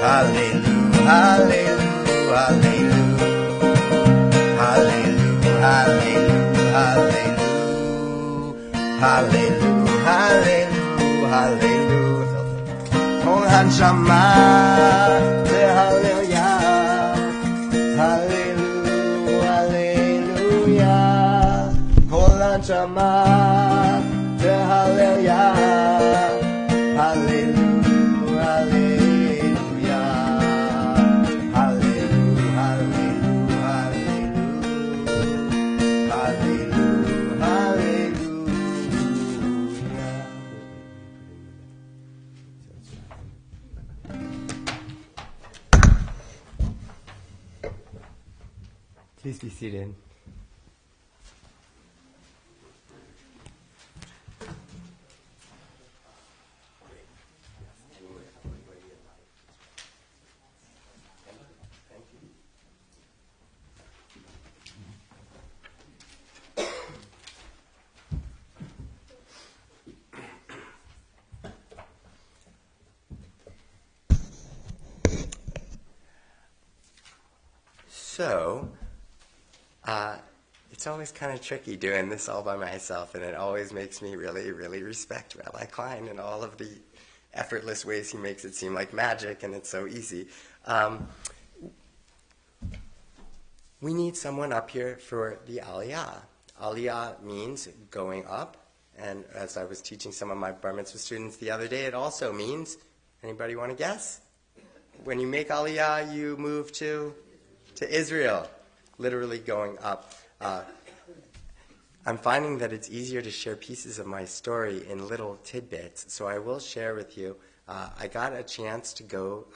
hallelujah, hallelujah, hallelujah, hallelujah, hallelujah, hallelujah, hallelujah. Kol hanshama lehalleluya, hallelujah, Shama, Hallelujah, Hallelujah, Hallelujah, Hallelujah, Hallelujah, Hallelujah, Hallelujah. Please be seated. So, it's always kind of tricky doing this all by myself, and it always makes me really, really respect Rabbi Klein and all of the effortless ways he makes it seem like magic, and it's so easy. We need someone up here for the Aliyah. Aliyah means going up, and as I was teaching some of my bar mitzvah students the other day, it also means, anybody want to guess? When you make Aliyah, you move to Israel, literally going up. I'm finding that it's easier to share pieces of my story in little tidbits, so I will share with you. I got a chance to go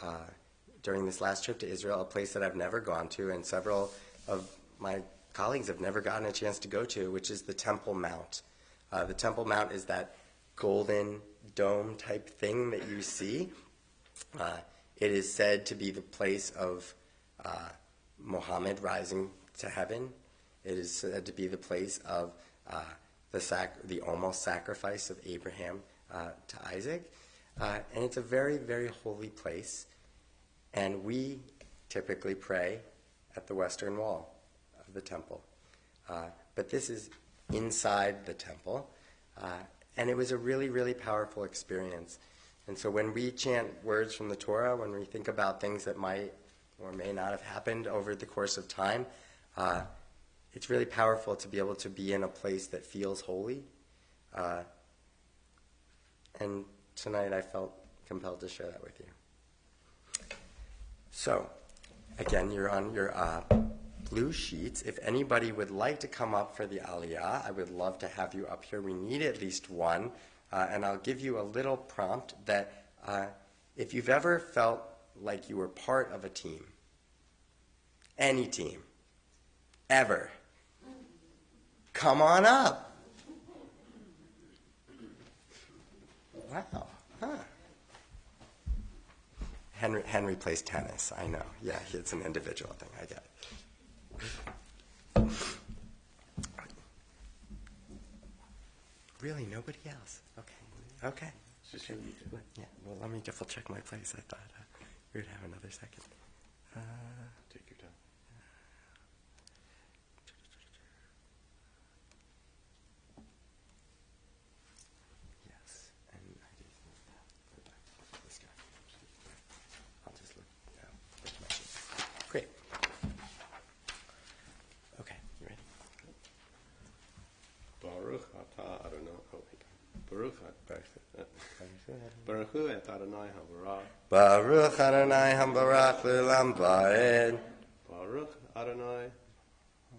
during this last trip to Israel, a place that I've never gone to, and several of my colleagues have never gotten a chance to go to, which is the Temple Mount. The Temple Mount is that golden dome type thing that you see. It is said to be the place of Muhammad rising to heaven. It is said to be the place of the almost sacrifice of Abraham to Isaac. And it's a very, very holy place. And we typically pray at the western wall of the temple. But this is inside the temple. And it was a really, really powerful experience. And so when we chant words from the Torah, when we think about things that might or may not have happened over the course of time, it's really powerful to be able to be in a place that feels holy. And tonight I felt compelled to share that with you. So, again, you're on your blue sheets. If anybody would like to come up for the Aliyah, I would love to have you up here. We need at least one. And I'll give you a little prompt that if you've ever felt like you were part of a team, any team, ever, come on up. Wow. Huh. Henry plays tennis. I know. Yeah, it's an individual thing. I get it. Really, nobody else? Okay. Yeah. Well, let me double check my place. I thought we would have another second. Take your time. Yes, and I just this guy. I'll just look now. Great. Okay, you ready? Baruch atah Adonai. Oh, Baruch Baruch et Adonai habarach. Baruch Adonai habarach le'olam va'ed. Baruch Adonai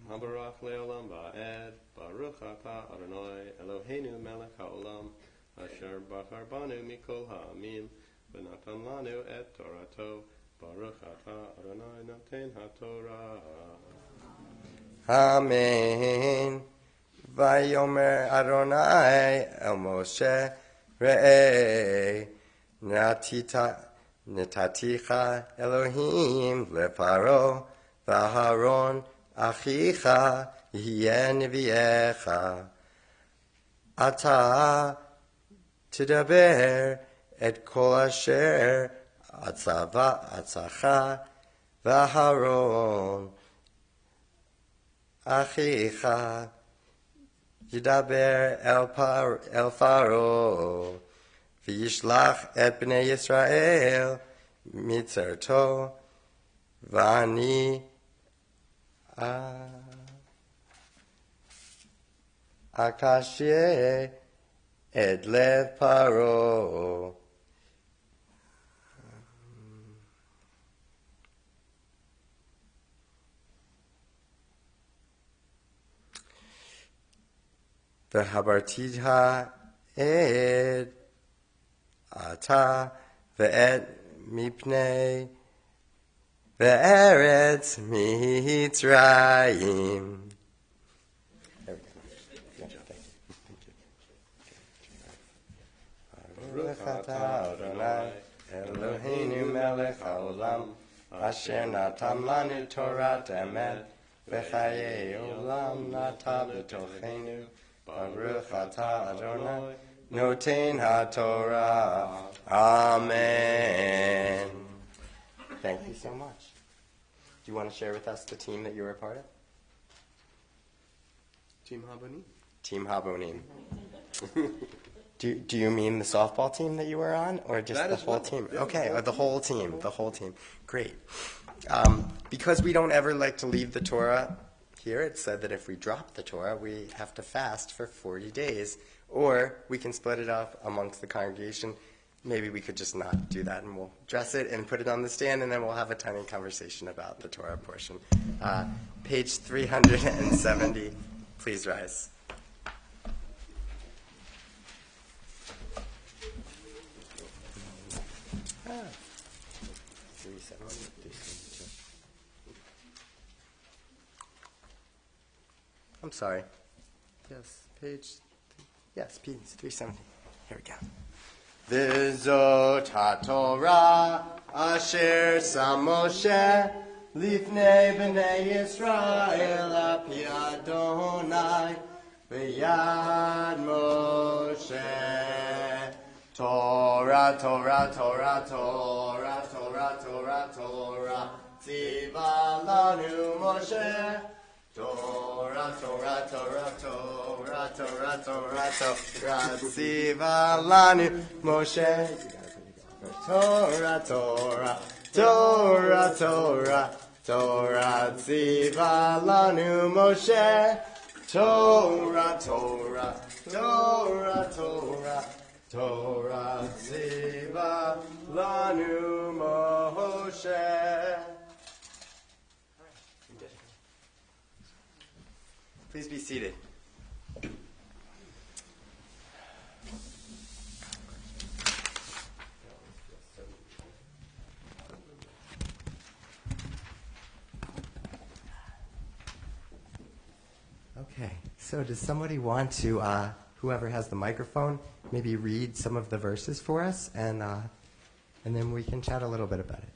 habarach le'olam va'ed. Baruch atah Adonai Eloheinu melech ha'olam asher bachar banu mikol ha'amim v'natan lanu et torato. Baruch atah Adonai noten ha'torah. Amen. Vayomer Adonai el Moshe re'eh netaticha Elohim leparo v'Aharon achicha yeh neviecha ata tidaber et kol asher atzacha v'Aharon achicha Yidaber el Faro, v'yishlach et bnei Yisrael mitzarto, v'ani Akashye et lev paro. V'habartidha et ata ve'et mipnei ve'eretz mitzrayim. Baruch atah Adonai Eloheinu melech haolam asher natan lanu Torat emet v'chayei olam nata b'tochenu. Baruch atah Adonai noten haTorah. Amen. Thank you so much. Do you want to share with us the team that you were a part of? Team Habonim. Team Habonim. Do you mean the softball team that you were on, or just That the as whole well. team? Yeah, Okay, yeah. the whole team. The whole team. Great. Because we don't ever like to leave the Torah here, it said that if we drop the Torah, we have to fast for 40 days, or we can split it up amongst the congregation. Maybe we could just not do that, and we'll dress it and put it on the stand, and then we'll have a tiny conversation about the Torah portion. Page 370. Please rise. I'm sorry. Yes, page 370. Here we go. V'zot haTorah asher sam Moshe lifnei b'nei Yisrael api Adonai v'yad Moshe. Torah, Torah, Torah, Torah, Torah, Torah, Torah, tziva lanu Moshe. Torah, Torah, Torah, Torah, Torah, Torah, Torah, tziva lanu Moshe. Torah, Torah, Torah, Torah, Torah, tziva lanu Moshe. Torah, Torah, Torah, Torah, Torah, tziva lanu Moshe. Please be seated. Okay, so does somebody want to, whoever has the microphone, maybe read some of the verses for us, and then we can chat a little bit about it.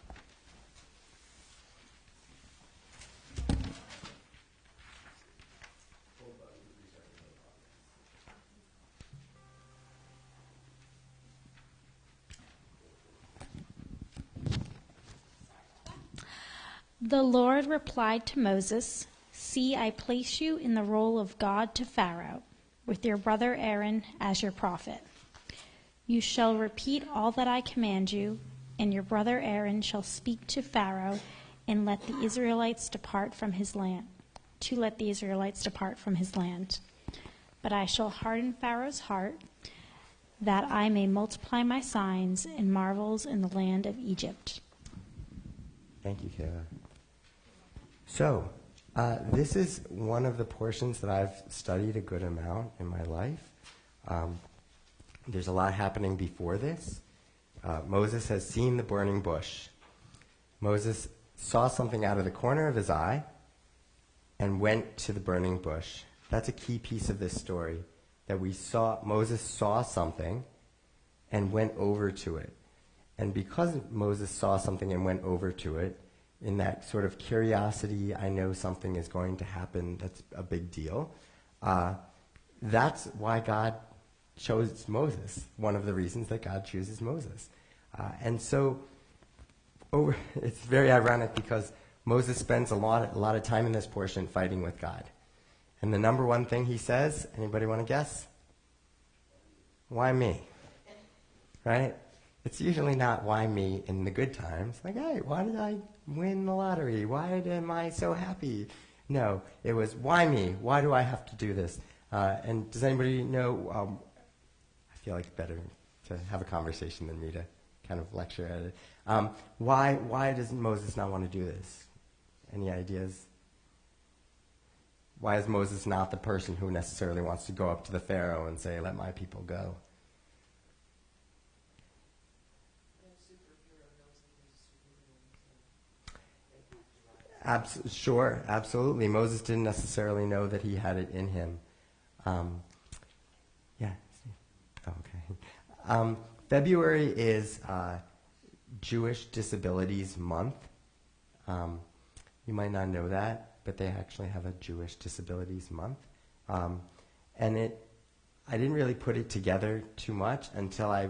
The Lord replied to Moses, "See, I place you in the role of God to Pharaoh, with your brother Aaron as your prophet. You shall repeat all that I command you, and your brother Aaron shall speak to Pharaoh and let the Israelites depart from his land, But I shall harden Pharaoh's heart, that I may multiply my signs and marvels in the land of Egypt." Thank you, Kayla. So, this is one of the portions that I've studied a good amount in my life. There's a lot happening before this. Moses has seen the burning bush. Moses saw something out of the corner of his eye and went to the burning bush. That's a key piece of this story, that Moses saw something and went over to it. And because Moses saw something and went over to it, in that sort of curiosity, I know something is going to happen, that's a big deal. That's why God chose Moses, one of the reasons that God chooses Moses. And so it's very ironic because Moses spends a lot of time in this portion fighting with God. And the number one thing he says, anybody want to guess? Why me? Right? It's usually not why me in the good times. Like, hey, why did I win the lottery? Why am I so happy? No, it was why me? Why do I have to do this? And does anybody know, I feel like it's better to have a conversation than me to kind of lecture at it. Why does Moses not want to do this? Any ideas? Why is Moses not the person who necessarily wants to go up to the Pharaoh and say, let my people go? Sure, absolutely. Moses didn't necessarily know that he had it in him. Yeah. Oh, okay. February is Jewish Disabilities Month. You might not know that, but they actually have a Jewish Disabilities Month. And I didn't really put it together too much until I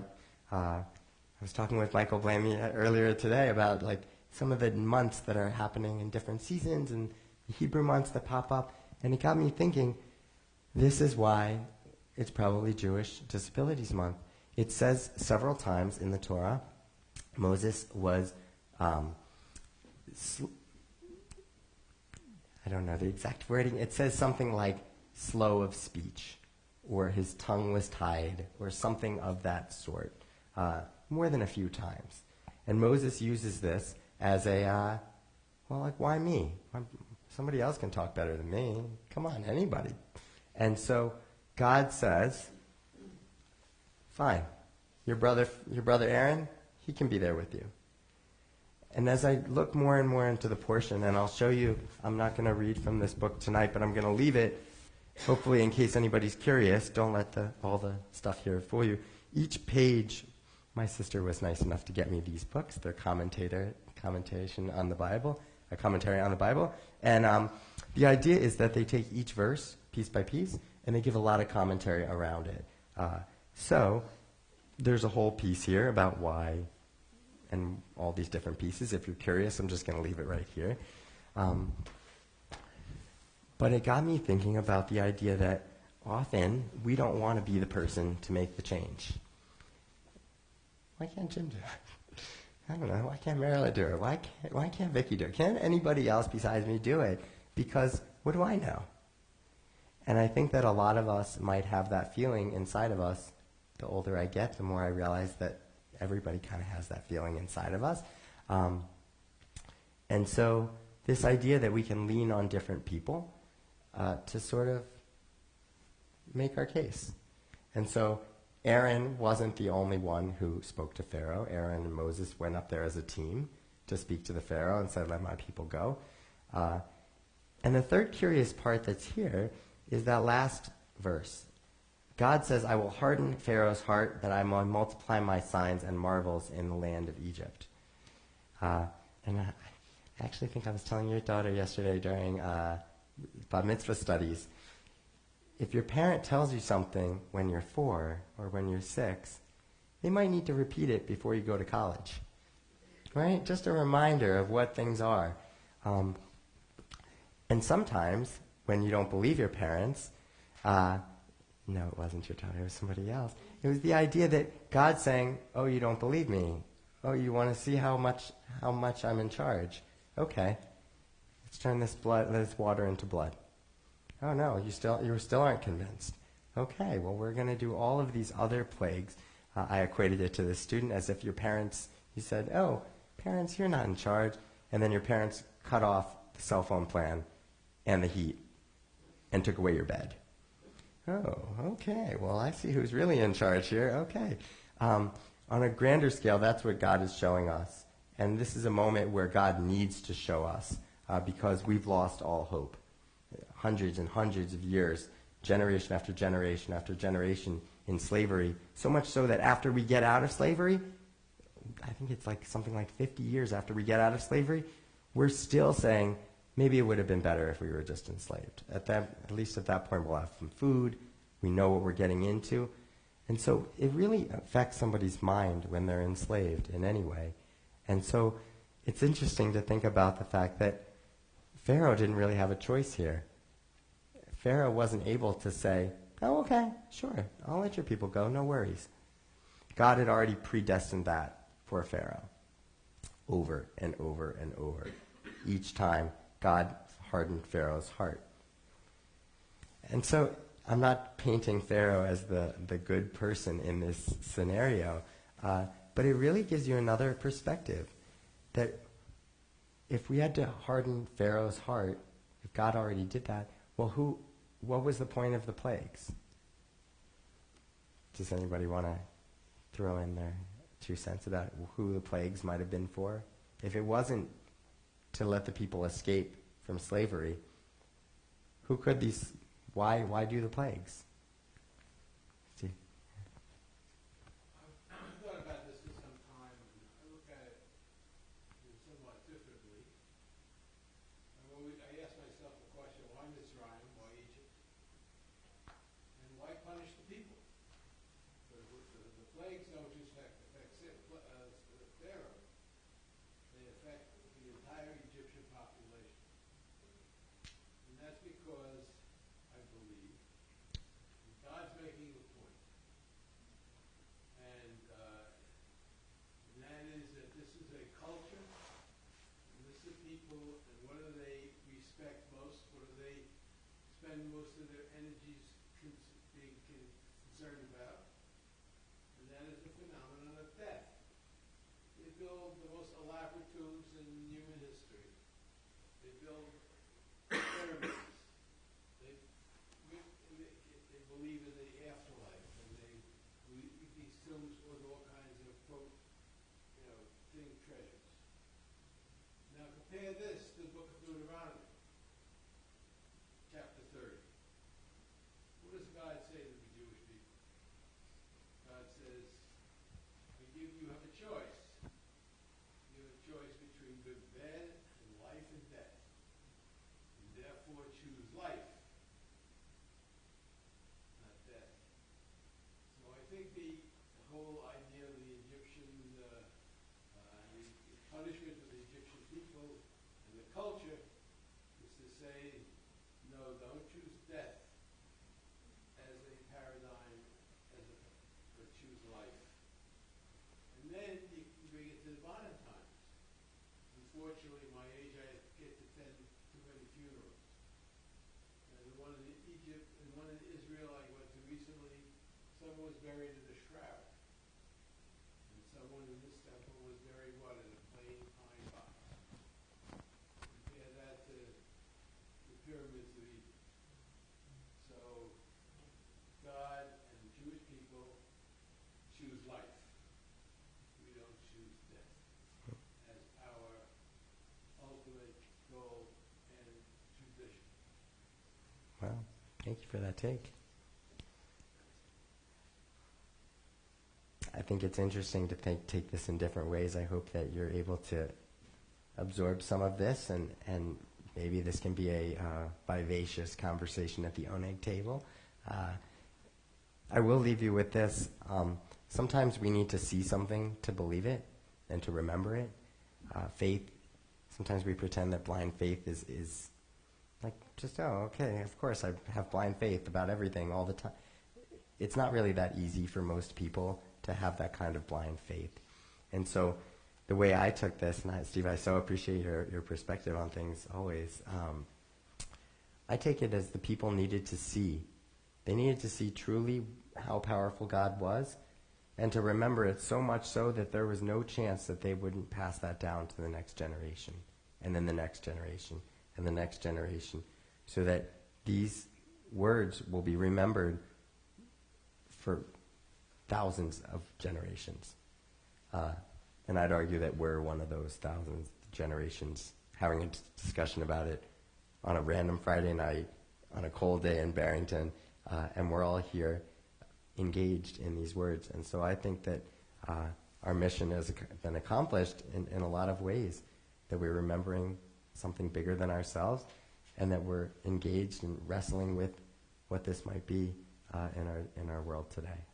was talking with Michael Blamey earlier today about like some of the months that are happening in different seasons and the Hebrew months that pop up. And it got me thinking, this is why it's probably Jewish Disabilities Month. It says several times in the Torah, Moses was, I don't know the exact wording. It says something like slow of speech, or his tongue was tied, or something of that sort, more than a few times. And Moses uses this as a, well, like, why me? Somebody else can talk better than me. Come on, anybody. And so God says, fine, your brother Aaron, he can be there with you. And as I look more and more into the portion, and I'll show you, I'm not going to read from this book tonight, but I'm going to leave it, hopefully in case anybody's curious. Don't let all the stuff here fool you. Each page, my sister was nice enough to get me these books. They're commentation on the Bible, a commentary on the Bible. And the idea is that they take each verse, piece by piece, and they give a lot of commentary around it. So there's a whole piece here about why and all these different pieces. If you're curious, I'm just going to leave it right here. But it got me thinking about the idea that often we don't want to be the person to make the change. Why can't Jim do it? I don't know. Why can't Marilyn do it? Why can't Vicky do it? Can't anybody else besides me do it? Because what do I know? And I think that a lot of us might have that feeling inside of us. The older I get, the more I realize that everybody kind of has that feeling inside of us. And so this idea that we can lean on different people to sort of make our case. And so Aaron wasn't the only one who spoke to Pharaoh. Aaron and Moses went up there as a team to speak to the Pharaoh and said, let my people go. And the third curious part that's here is that last verse. God says, I will harden Pharaoh's heart that I may multiply my signs and marvels in the land of Egypt. And I actually think I was telling your daughter yesterday during Bar Mitzvah studies, if your parent tells you something when you're 4 or when you're 6, they might need to repeat it before you go to college. Right? Just a reminder of what things are. And sometimes, when you don't believe your parents, no, it wasn't your daughter, it was somebody else. It was the idea that God's saying, oh, you don't believe me. Oh, you want to see how much I'm in charge. Okay, let's turn this water into blood. Oh no, you still aren't convinced. Okay, well, we're going to do all of these other plagues. I equated it to the student as if your parents, you said, oh, parents, you're not in charge. And then your parents cut off the cell phone plan and the heat and took away your bed. Oh, okay, well, I see who's really in charge here. Okay. On a grander scale, that's what God is showing us. And this is a moment where God needs to show us because we've lost all hope. Hundreds and hundreds of years, generation after generation after generation in slavery, so much so that after we get out of slavery, I think it's like something like 50 years after we get out of slavery, we're still saying, maybe it would have been better if we were just enslaved. At least at that point, we'll have some food. We know what we're getting into. And so it really affects somebody's mind when they're enslaved in any way. And so it's interesting to think about the fact that Pharaoh didn't really have a choice here. Pharaoh wasn't able to say, oh, okay, sure, I'll let your people go, no worries. God had already predestined that for Pharaoh over and over and over. Each time, God hardened Pharaoh's heart. And so I'm not painting Pharaoh as the good person in this scenario, but it really gives you another perspective. That if we had to harden Pharaoh's heart, if God already did that, well, what was the point of the plagues? Does anybody want to throw in their 2 cents about who the plagues might have been for? If it wasn't to let the people escape from slavery, why do the plagues? See? I've thought about this for some time, and I look at it somewhat differently. I ask myself the question, why Mitzrayim, why Egypt? And why punish the people? The plagues don't just affect Pharaoh. They affect the entire Egyptian population. And that's because, I believe, God's making a point. And that is that this is a culture, and this is people, and what do they respect most? What do they spend most of their energies being concerned about? And that is the phenomenon of death. They build the most elaborate tombs in human history. They build pyramids. They believe in the afterlife, and these tombs with all kinds of treasures. Now compare this to the book of Deuteronomy, chapter 30. What does God say to the Jewish people? God says, you have a choice. You have a choice between good and bad, and life and death. And therefore choose life, not death. So I think the whole idea of the Egyptian, the punishment of the Egyptian people and the culture is to say, no, don't choose death as a paradigm, but choose life. And then you can bring it to the modern times. Unfortunately, my age, I get to attend too many funerals. And the one in Egypt and one in Israel I went to recently, someone was buried in a shroud. And someone in this temple was buried, in a plain pine box. Compare that to the pyramids of Egypt. So, God and the Jewish people choose life. We don't choose death as our ultimate goal and tradition. Well, thank you for that take. I think it's interesting to take this in different ways. I hope that you're able to absorb some of this, and maybe this can be a vivacious conversation at the Oneg table. I will leave you with this. Sometimes we need to see something to believe it and to remember it. Faith, sometimes we pretend that blind faith is like just, okay, of course I have blind faith about everything all the time. It's not really that easy for most people to have that kind of blind faith. And so the way I took this, and Steve, I so appreciate your perspective on things always, I take it as the people needed to see. They needed to see truly how powerful God was, and to remember it so much so that there was no chance that they wouldn't pass that down to the next generation, and then the next generation, and the next generation, so that these words will be remembered for thousands of generations. And I'd argue that we're one of those thousands of generations having a discussion about it on a random Friday night, on a cold day in Barrington, and we're all here engaged in these words. And so I think that our mission has been accomplished in a lot of ways, that we're remembering something bigger than ourselves, and that we're engaged in wrestling with what this might be in our world today.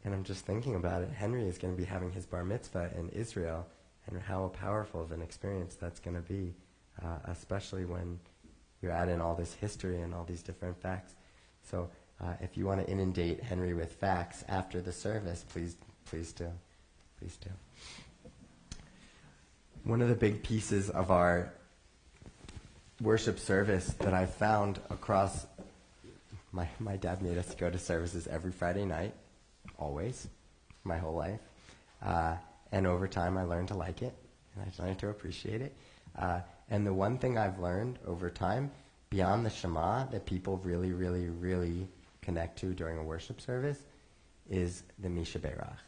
And I'm just thinking about it. Henry is going to be having his bar mitzvah in Israel, and how powerful of an experience that's going to be, especially when you add in all this history and all these different facts. So if you want to inundate Henry with facts after the service, please do. Please do. One of the big pieces of our worship service that I found across. My dad made us go to services every Friday night, always, my whole life. And over time, I learned to like it, and I learned to appreciate it. And the one thing I've learned over time, beyond the Shema, that people really, really, really connect to during a worship service, is the Misha Berach.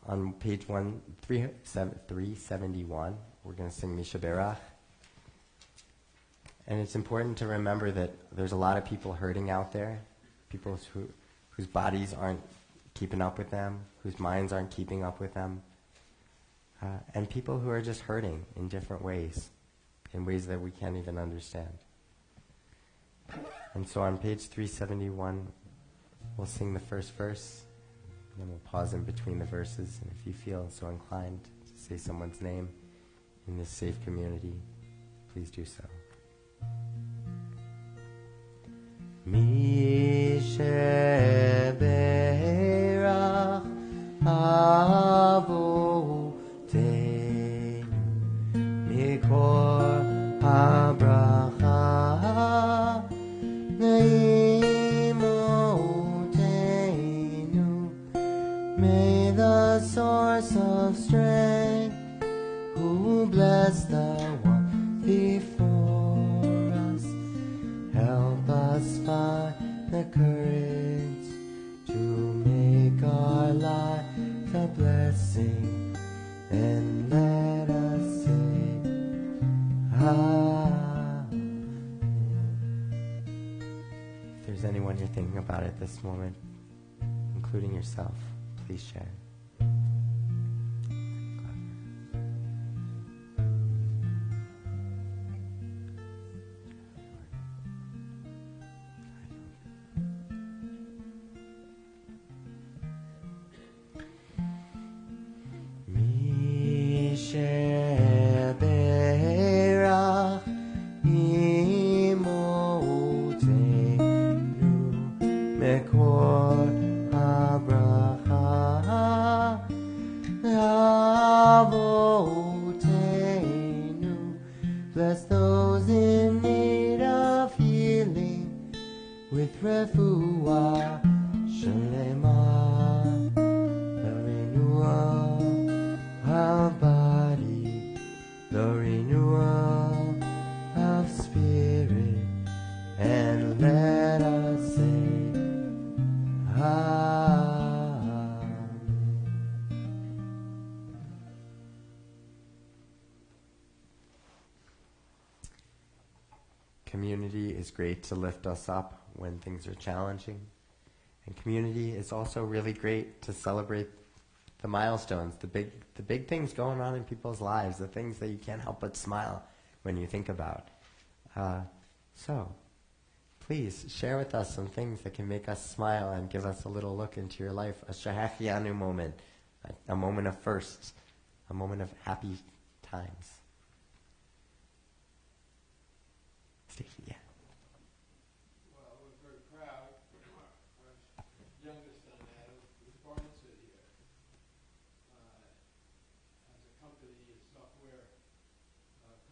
On page 371, we're going to sing Misha Berach. And it's important to remember that there's a lot of people hurting out there, people whose bodies aren't keeping up with them, whose minds aren't keeping up with them, and people who are just hurting in different ways, in ways that we can't even understand. And so on page 371, we'll sing the first verse, and then we'll pause in between the verses, and if you feel so inclined to say someone's name in this safe community, please do so. Misha Berach Avoteinu Mikor HaBracha Neimoteinu. May the source of strength, who bless the one before us, help us find the courage to make our life a blessing, and let us say Amen. If there's anyone you're thinking about at this moment, including yourself, please share. Bless those in need of healing with refuah shalema, the renewal of body, the renewal of spirit, and let us say Amen. Community is great to lift us up when things are challenging. And community is also really great to celebrate the milestones, the big things going on in people's lives, the things that you can't help but smile when you think about. So, please share with us some things that can make us smile and give us a little look into your life, a Shehachianu moment, a moment of firsts, a moment of happy times. Yeah. Well, we're very proud. Our youngest son, Adam, was born in City here. Has a company, a software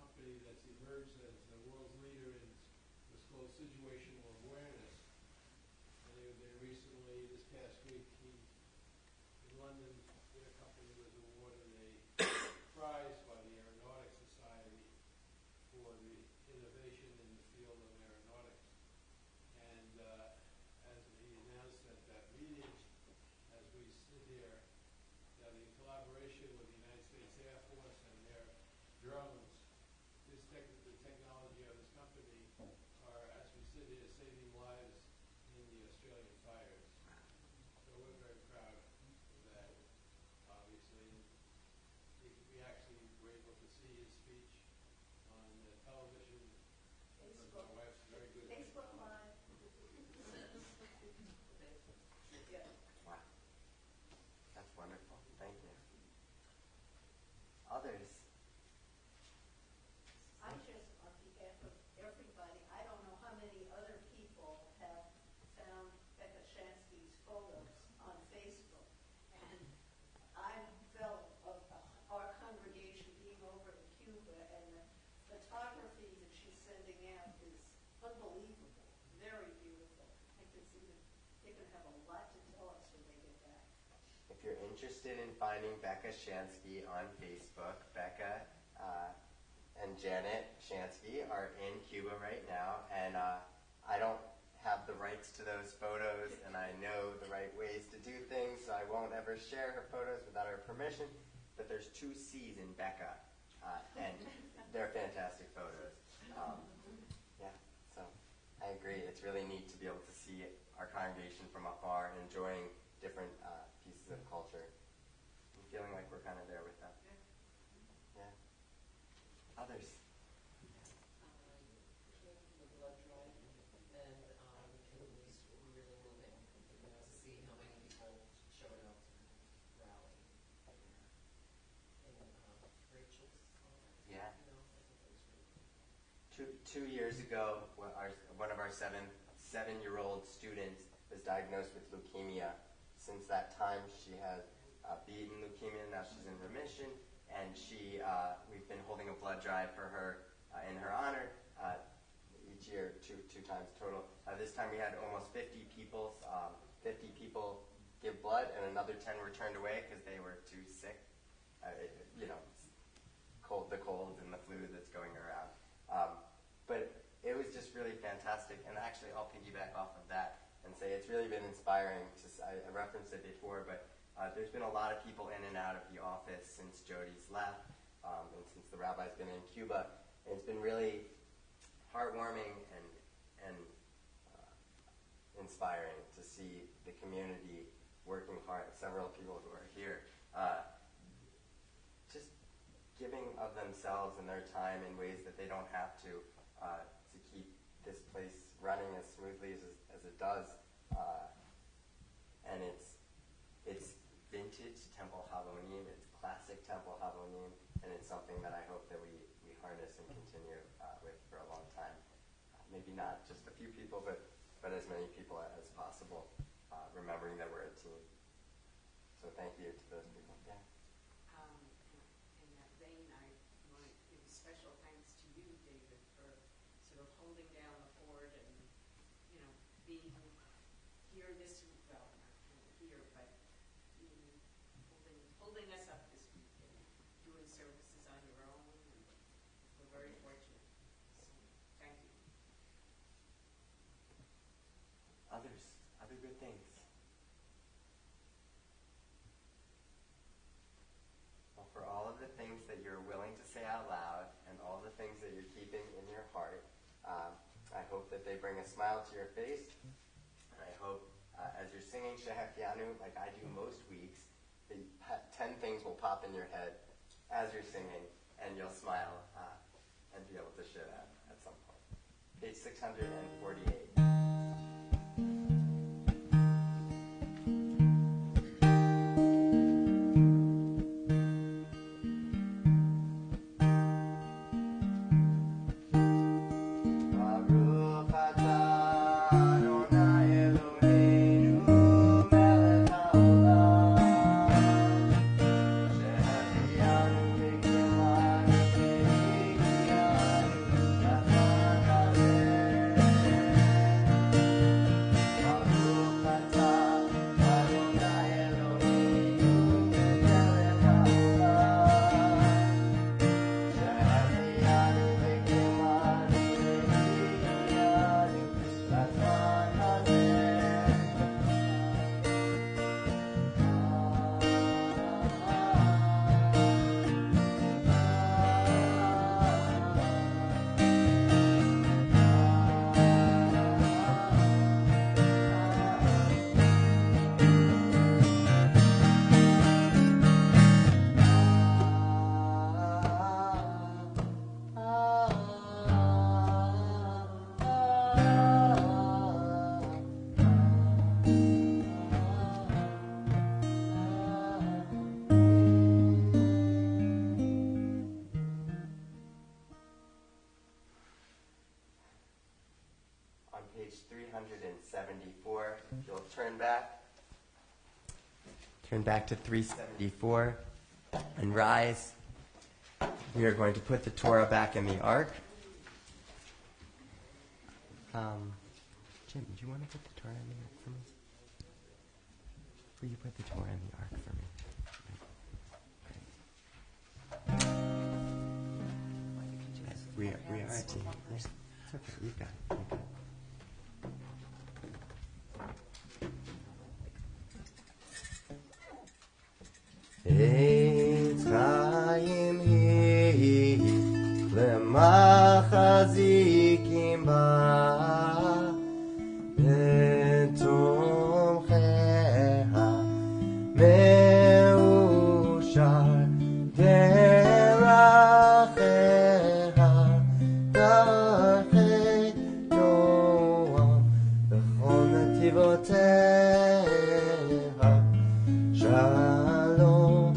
company that's emerged as the world's leader in what's called situational awareness. And they recently, this past week, in London, their company was awarded a prize by the Aeronautics Society for the innovation in the field of aeronautics. And as he announced at that meeting, as we sit here, that in collaboration with the United States Air Force and their drones, the technology of this company are, as we sit here, saving lives in the Australian fires. So we're very proud of that, obviously. We actually were able to see his speech on television. Facebook. My wife's very good. Facebook Live. Wow. That's wonderful. Thank you. Others? I just, on behalf of everybody, I don't know how many other people have found Becca Shan's going to have a lot to tell us when they get back. If you're interested in finding Becca Shansky on Facebook, Becca and Janet Shansky are in Cuba right now, and I don't have the rights to those photos, and I know the right ways to do things, so I won't ever share her photos without her permission, but there's 2 C's in Becca, and they're fantastic photos. Yeah, so I agree. It's really neat to be able to see our congregation from afar and enjoying different pieces of culture. I'm feeling like we're kind of there with them. Yeah. Others? The blood drive, and it was really moving, to see how many people showed up to rally. And Rachel's Yeah. I think it was really cool. 2 years ago, one of our seven-year-old students was diagnosed with leukemia. Since that time, she has beaten leukemia. Now she's in remission, and we've been holding a blood drive for her in her honor each year, two times total. This time we had almost 50 people. 50 people give blood, and another 10 were turned away because they were too sick. The cold and the flu that's going around. But it was just really fantastic, and actually I'll piggyback off of that and say it's really been inspiring. I referenced it before, but there's been a lot of people in and out of the office since Jody's left, and since the rabbi's been in Cuba. And it's been really heartwarming and inspiring to see the community working hard. Several people who are here just giving of themselves and their time in ways that they don't have to keep this place running as smoothly as it does. And it's vintage Temple Havonim, it's classic Temple Havonim, and it's something that I hope that we harness and continue with for a long time. Maybe not just a few people, but as many people as possible, remembering that we're a team. So thank you to those people. Yeah. In that vein, I want to give special thanks to you, David, for sort of holding down the fort and, being here this week. Well, not here, but holding us up this week and doing services on your own. And we're very fortunate. So, thank you. Other good things. Well, for all of the things that you're willing to say out loud and all the things that you're keeping in your heart, I hope that they bring a smile to your face. And I hope as you're singing Shehechianu, like I do most weeks, that 10 things will pop in your head as you're singing, and you'll smile and be able to share that at some point. Page 648. Page 374. If you'll turn back to 374 and rise. We are going to put the Torah back in the ark. Jim, do you want to put the Torah in the ark for me? Will you put the Torah in the ark for me? We are a team. It's okay. We've got it. We've got it. Eitz Chaim hi lemachazikim ba betomcheha meushar deracheha darchei Noam b'chol nativoteha Shalom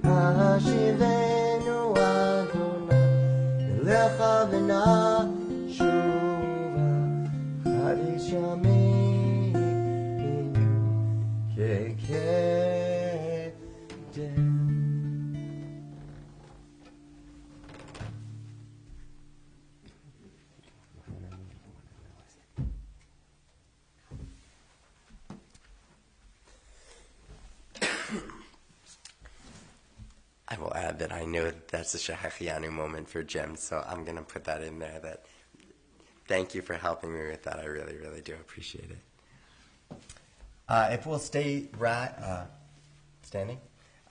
Hashivenu Adonai Elecha v'nashuva Chadish yameinu kekedem. I will add that I know that's a Shehechianu moment for Jim, so I'm going to put that in there. That thank you for helping me with that. I really, really do appreciate it. If we'll stay standing.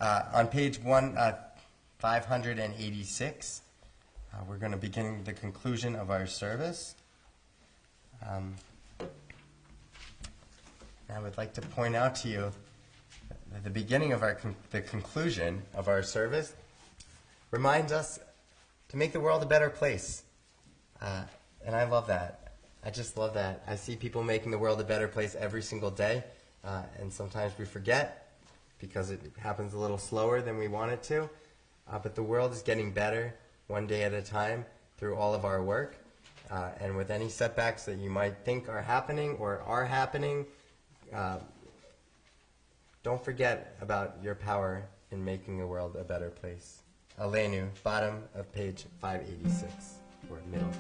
On page 586, we're going to begin the conclusion of our service. I would like to point out to you at the beginning of the conclusion of our service reminds us to make the world a better place. And I love that. I just love that. I see people making the world a better place every single day. And sometimes we forget because it happens a little slower than we want it to. But the world is getting better one day at a time through all of our work. And with any setbacks that you might think are happening or are happening, don't forget about your power in making the world a better place. Aleinu, bottom of page 586, or middle.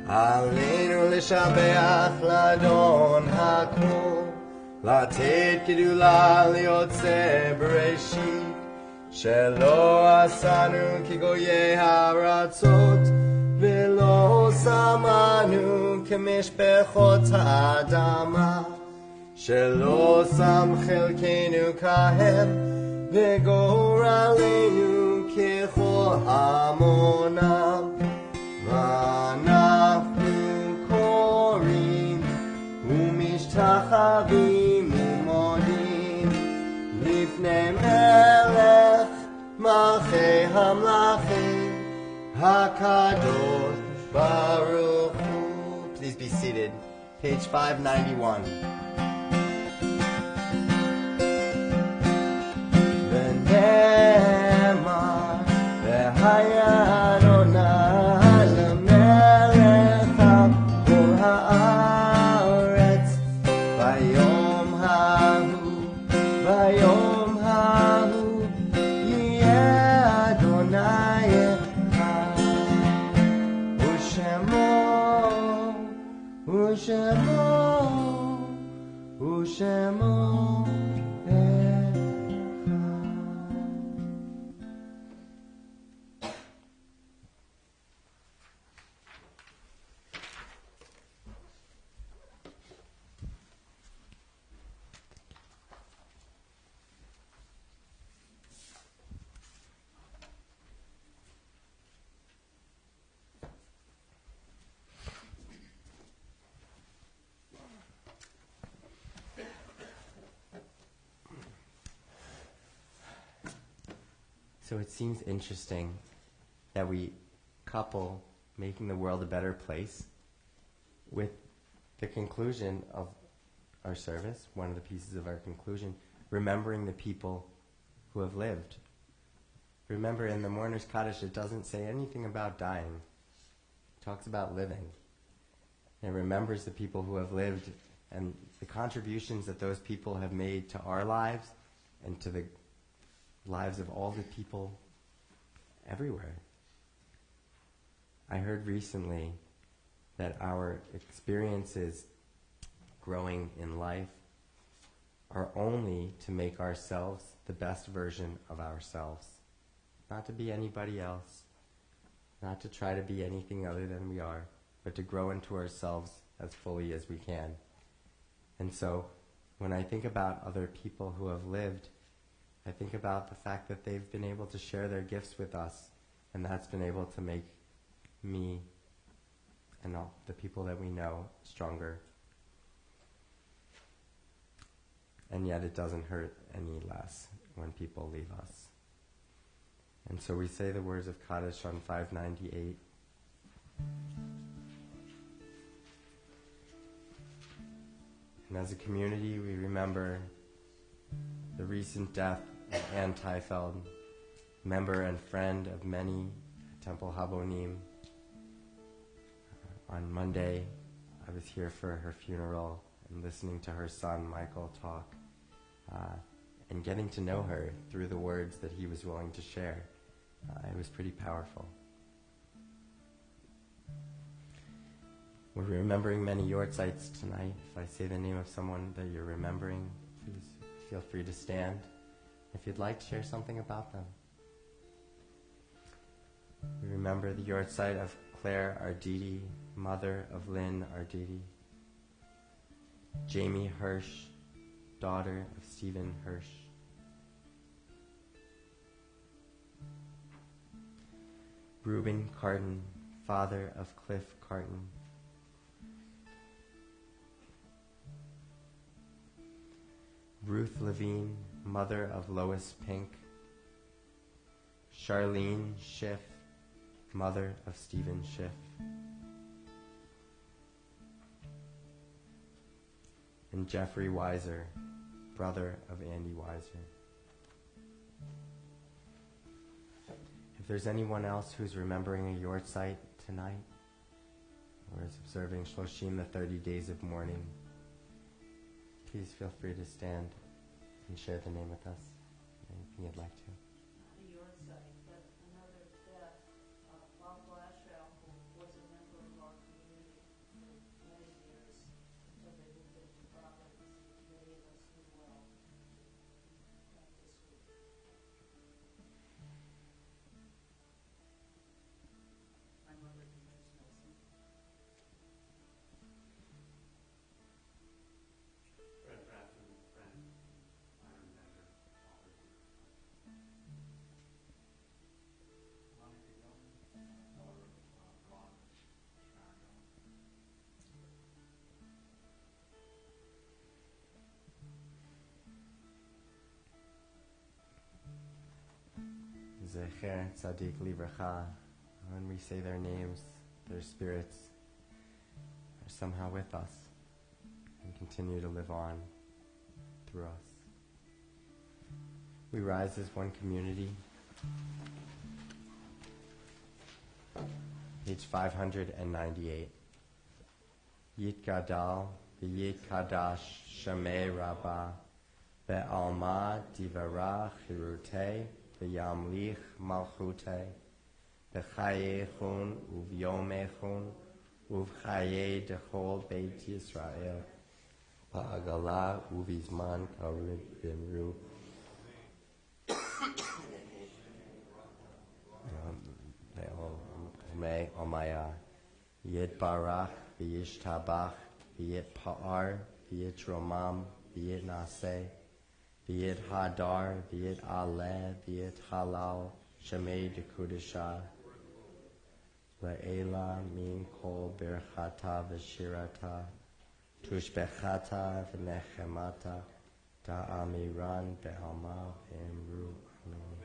Aleinu l'shabeach l'adon hakol, latet gedula liotze bereshit, shelo asanu kigoye haratzot, velo samanu kemishpechot ha'adama, shelo sam chelkenu kahem, vegoralenu kechol hamonam, v'anachnu korim, umishtachavim umodim, lifnei melech malchei hamlachim, HaKadosh Baruch Hu. Please be seated. Page 591. V'nemar v'haya Adonai l'melech kol haaretz vayom hahu yeh Adonai Ushemo So it seems interesting that we couple making the world a better place with the conclusion of our service, one of the pieces of our conclusion, remembering the people who have lived. Remember, in the Mourner's Kaddish, it doesn't say anything about dying. It talks about living. It remembers the people who have lived and the contributions that those people have made to our lives and to the lives of all the people everywhere. I heard recently that our experiences growing in life are only to make ourselves the best version of ourselves, not to be anybody else, not to try to be anything other than we are, but to grow into ourselves as fully as we can. And so when I think about other people who have lived, I think about the fact that they've been able to share their gifts with us, and that's been able to make me and all the people that we know stronger. And yet it doesn't hurt any less when people leave us. And so we say the words of Kaddish on 598. And as a community, we remember the recent death of Ann Teifeld, member and friend of many at Temple Habonim. On Monday, I was here for her funeral and listening to her son, Michael, talk, and getting to know her through the words that he was willing to share. It was pretty powerful. We're remembering many yortzites tonight. If I say the name of someone that you're remembering, please feel free to stand. If you'd like to share something about them. We remember the yortzite of Claire Arditi, mother of Lynn Arditi. Jamie Hirsch, daughter of Stephen Hirsch. Reuben Carton, father of Cliff Carton. Ruth Levine, mother of Lois Pink. Charlene Schiff, mother of Stephen Schiff. And Jeffrey Weiser, brother of Andy Weiser. If there's anyone else who's remembering a yortzeit tonight, or is observing Shloshim, the 30 days of mourning, please feel free to stand and share the name with us, anything you'd like to. Not a yortzeit, but another death. Bob Glashow, who was a member of our community for many years until they moved into Providence. Many of us knew well. This week. My mother, Denise Nelson. Fred Bradford, friend, Myron Bender, author. Monica Young, daughter of Ron and Sharon Young. Zecher Tzadik Livracha. When we say their names, their spirits are somehow with us and continue to live on through us. We rise as one community. Page 598. Yit Gadal, V'yit Kadash, Shamei Rabbah, Ve'alma Divara Chirutei, Ve'yamlich Malchutei, V'chayechun Uv'yomechun, Uv'chaye Dechol Beit Yisrael, V'agala Uv'izman Karib Bimru. May Omaya Yit Barach V'yish Tabach V'yit Pa'ar V'yit Romam V'yit Naseh V'yit Hadar V'yit Aleh V'yit Halal Shemei Dekudisha La'ela Min Kol Birchata V'shirata Tushbechata V'nechemata Da'amiran Be'alma V'emru Amen.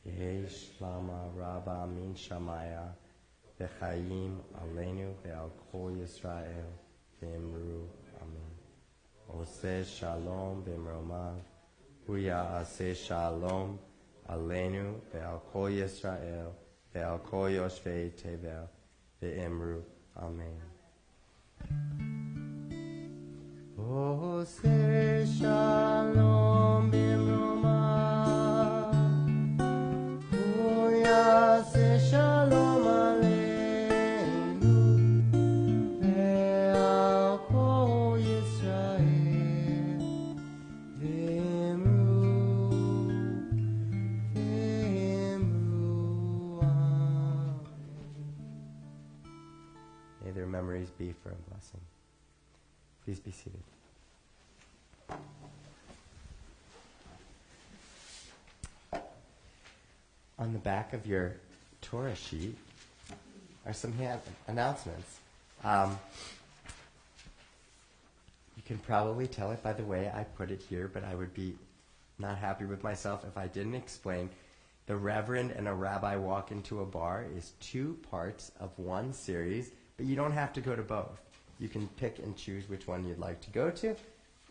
Yesh Lama Rabba Min Shamaya V'chayim Aleinu Ve'al Kol Yisrael V'emru Amen. Oseh Shalom B'mromav Huya Aseh Shalom Aleinu Ve'al Kol Yisrael Ve'al Kol Yoshvei Tevel V'emru Amen. Oseh Shalom B'mromav Shalom Aleinu your memories be for a blessing. Please be seated. On the back of your Torah sheet are some announcements. You can probably tell it by the way I put it here, but I would be not happy with myself if I didn't explain. The Reverend and a Rabbi Walk into a Bar is 2 parts of one series, but you don't have to go to both. You can pick and choose which one you'd like to go to,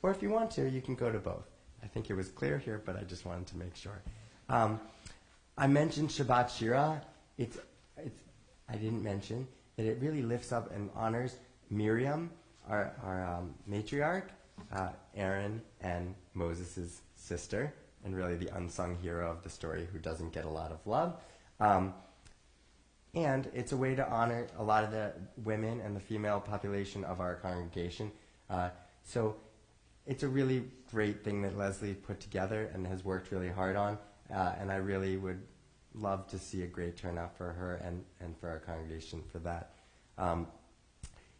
or if you want to, you can go to both. I think it was clear here, but I just wanted to make sure. I mentioned Shabbat Shira. I didn't mention that it really lifts up and honors Miriam, our matriarch, Aaron and Moses' sister, and really the unsung hero of the story who doesn't get a lot of love. And it's a way to honor a lot of the women and the female population of our congregation. So it's a really great thing that Leslie put together and has worked really hard on. And I really would love to see a great turnout for her and for our congregation for that.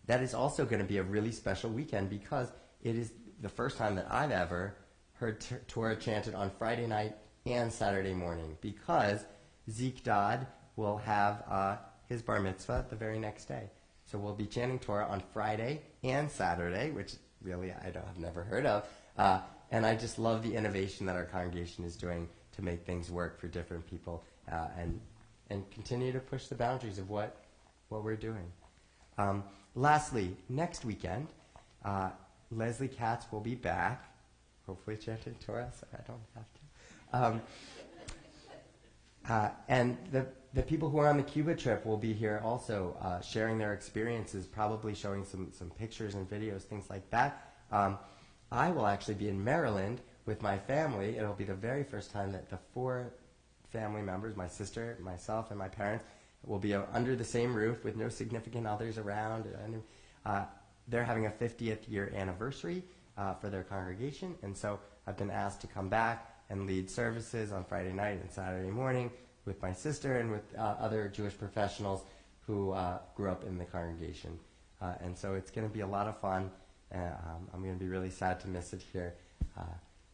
That is also going to be a really special weekend because it is the first time that I've ever heard Torah chanted on Friday night and Saturday morning, because Zeke Dodd will have his bar mitzvah the very next day. So we'll be chanting Torah on Friday and Saturday, which really I've never heard of. And I just love the innovation that our congregation is doing to make things work for different people and continue to push the boundaries of what we're doing. Lastly, next weekend, Leslie Katz will be back, hopefully chanting Torah, so I don't have to. And the people who are on the Cuba trip will be here also sharing their experiences, probably showing some pictures and videos, things like that. I will actually be in Maryland with my family. It'll be the very first time that the 4 family members, my sister, myself, and my parents, will be under the same roof with no significant others around. They're having a 50th year anniversary for their congregation, and so I've been asked to come back and lead services on Friday night and Saturday morning with my sister and with other Jewish professionals who grew up in the congregation. And so it's going to be a lot of fun. I'm going to be really sad to miss it here,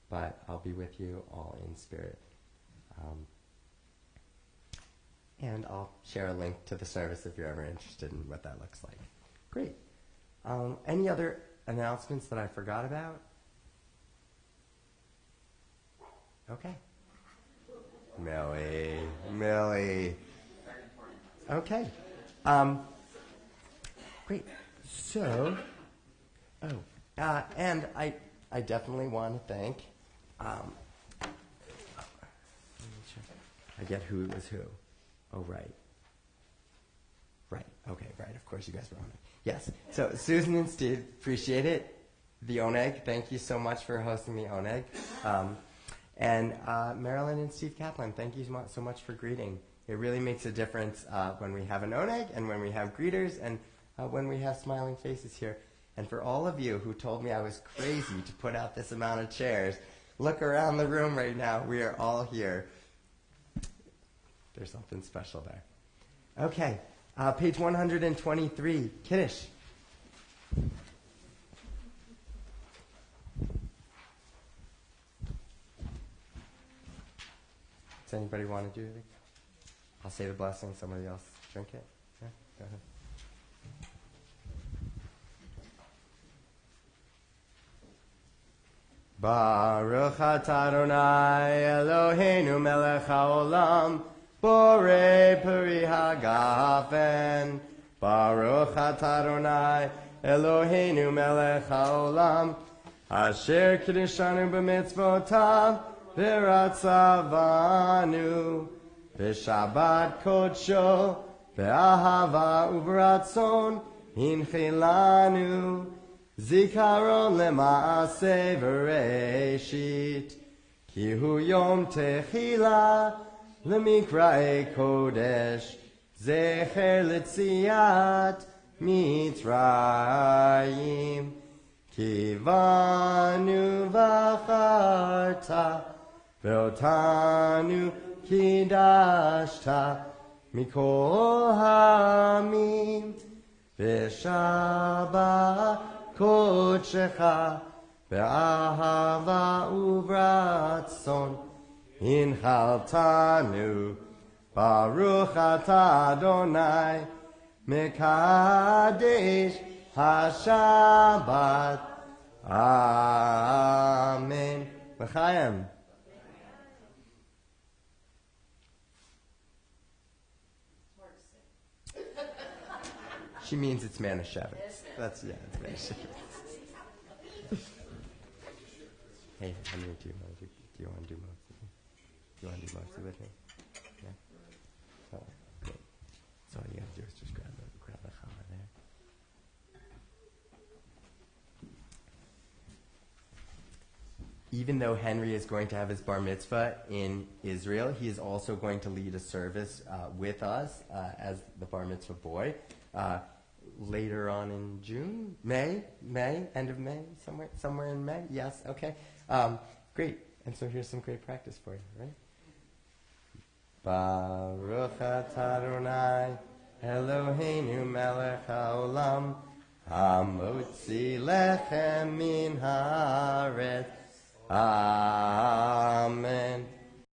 but I'll be with you all in spirit. And I'll share a link to the service if you're ever interested in what that looks like. Great. Any other announcements that I forgot about? Okay. Millie. Okay. Great. So, and I definitely want to thank, let me check. I get who was who. Oh, right. Right. Okay, right. Of course you guys were on it. Yes. So, Susan and Steve, appreciate it. The Oneg, thank you so much for hosting the Oneg. And Marilyn and Steve Kaplan, thank you so much for greeting. It really makes a difference when we have an Oneg and when we have greeters and when we have smiling faces here. And for all of you who told me I was crazy to put out this amount of chairs, look around the room right now. We are all here. There's something special there. Okay, page 123, Kiddush. Does anybody want to do it? I'll say the blessing, somebody else drink it. Yeah, go ahead. Baruch atah Adonai Eloheinu melech haolam borei peri hagafen. Baruch atah Adonai Eloheinu melech haolam asher kiddushanu b'mitzvotav v'ratzavanu v'shabbat kodsho v'ahava u'v'ratzon hinchilanu Zikaron lema'aseh v'reishit Ki hu yom techila lemikra'e kodesh Zecher letziat mitzrayim Ki vanu v'acharta Ve'otanu kidashta Mikol hamim B'Shabbat Kodshecha Be'ahava U'bratzon Inhaltanu Baruch Atah Adonai Mekadesh HaShabbat Amen. L'chaim. She means it's Manischewitz. That's, yeah, it's Manischewitz. Hey, Henry, do you want to do most of it? Do you want to do most of it here? Yeah? Oh, great. So all you got to do is just grab the challah there. Even though Henry is going to have his bar mitzvah in Israel, he is also going to lead a service with us as the bar mitzvah boy. Later on in June, May, end of May, somewhere in May. Yes, okay, great. And so here's some great practice for you, right? Baruch atah Adonai Eloheinu melech haolam hamotzi lechem min haaretz. Amen.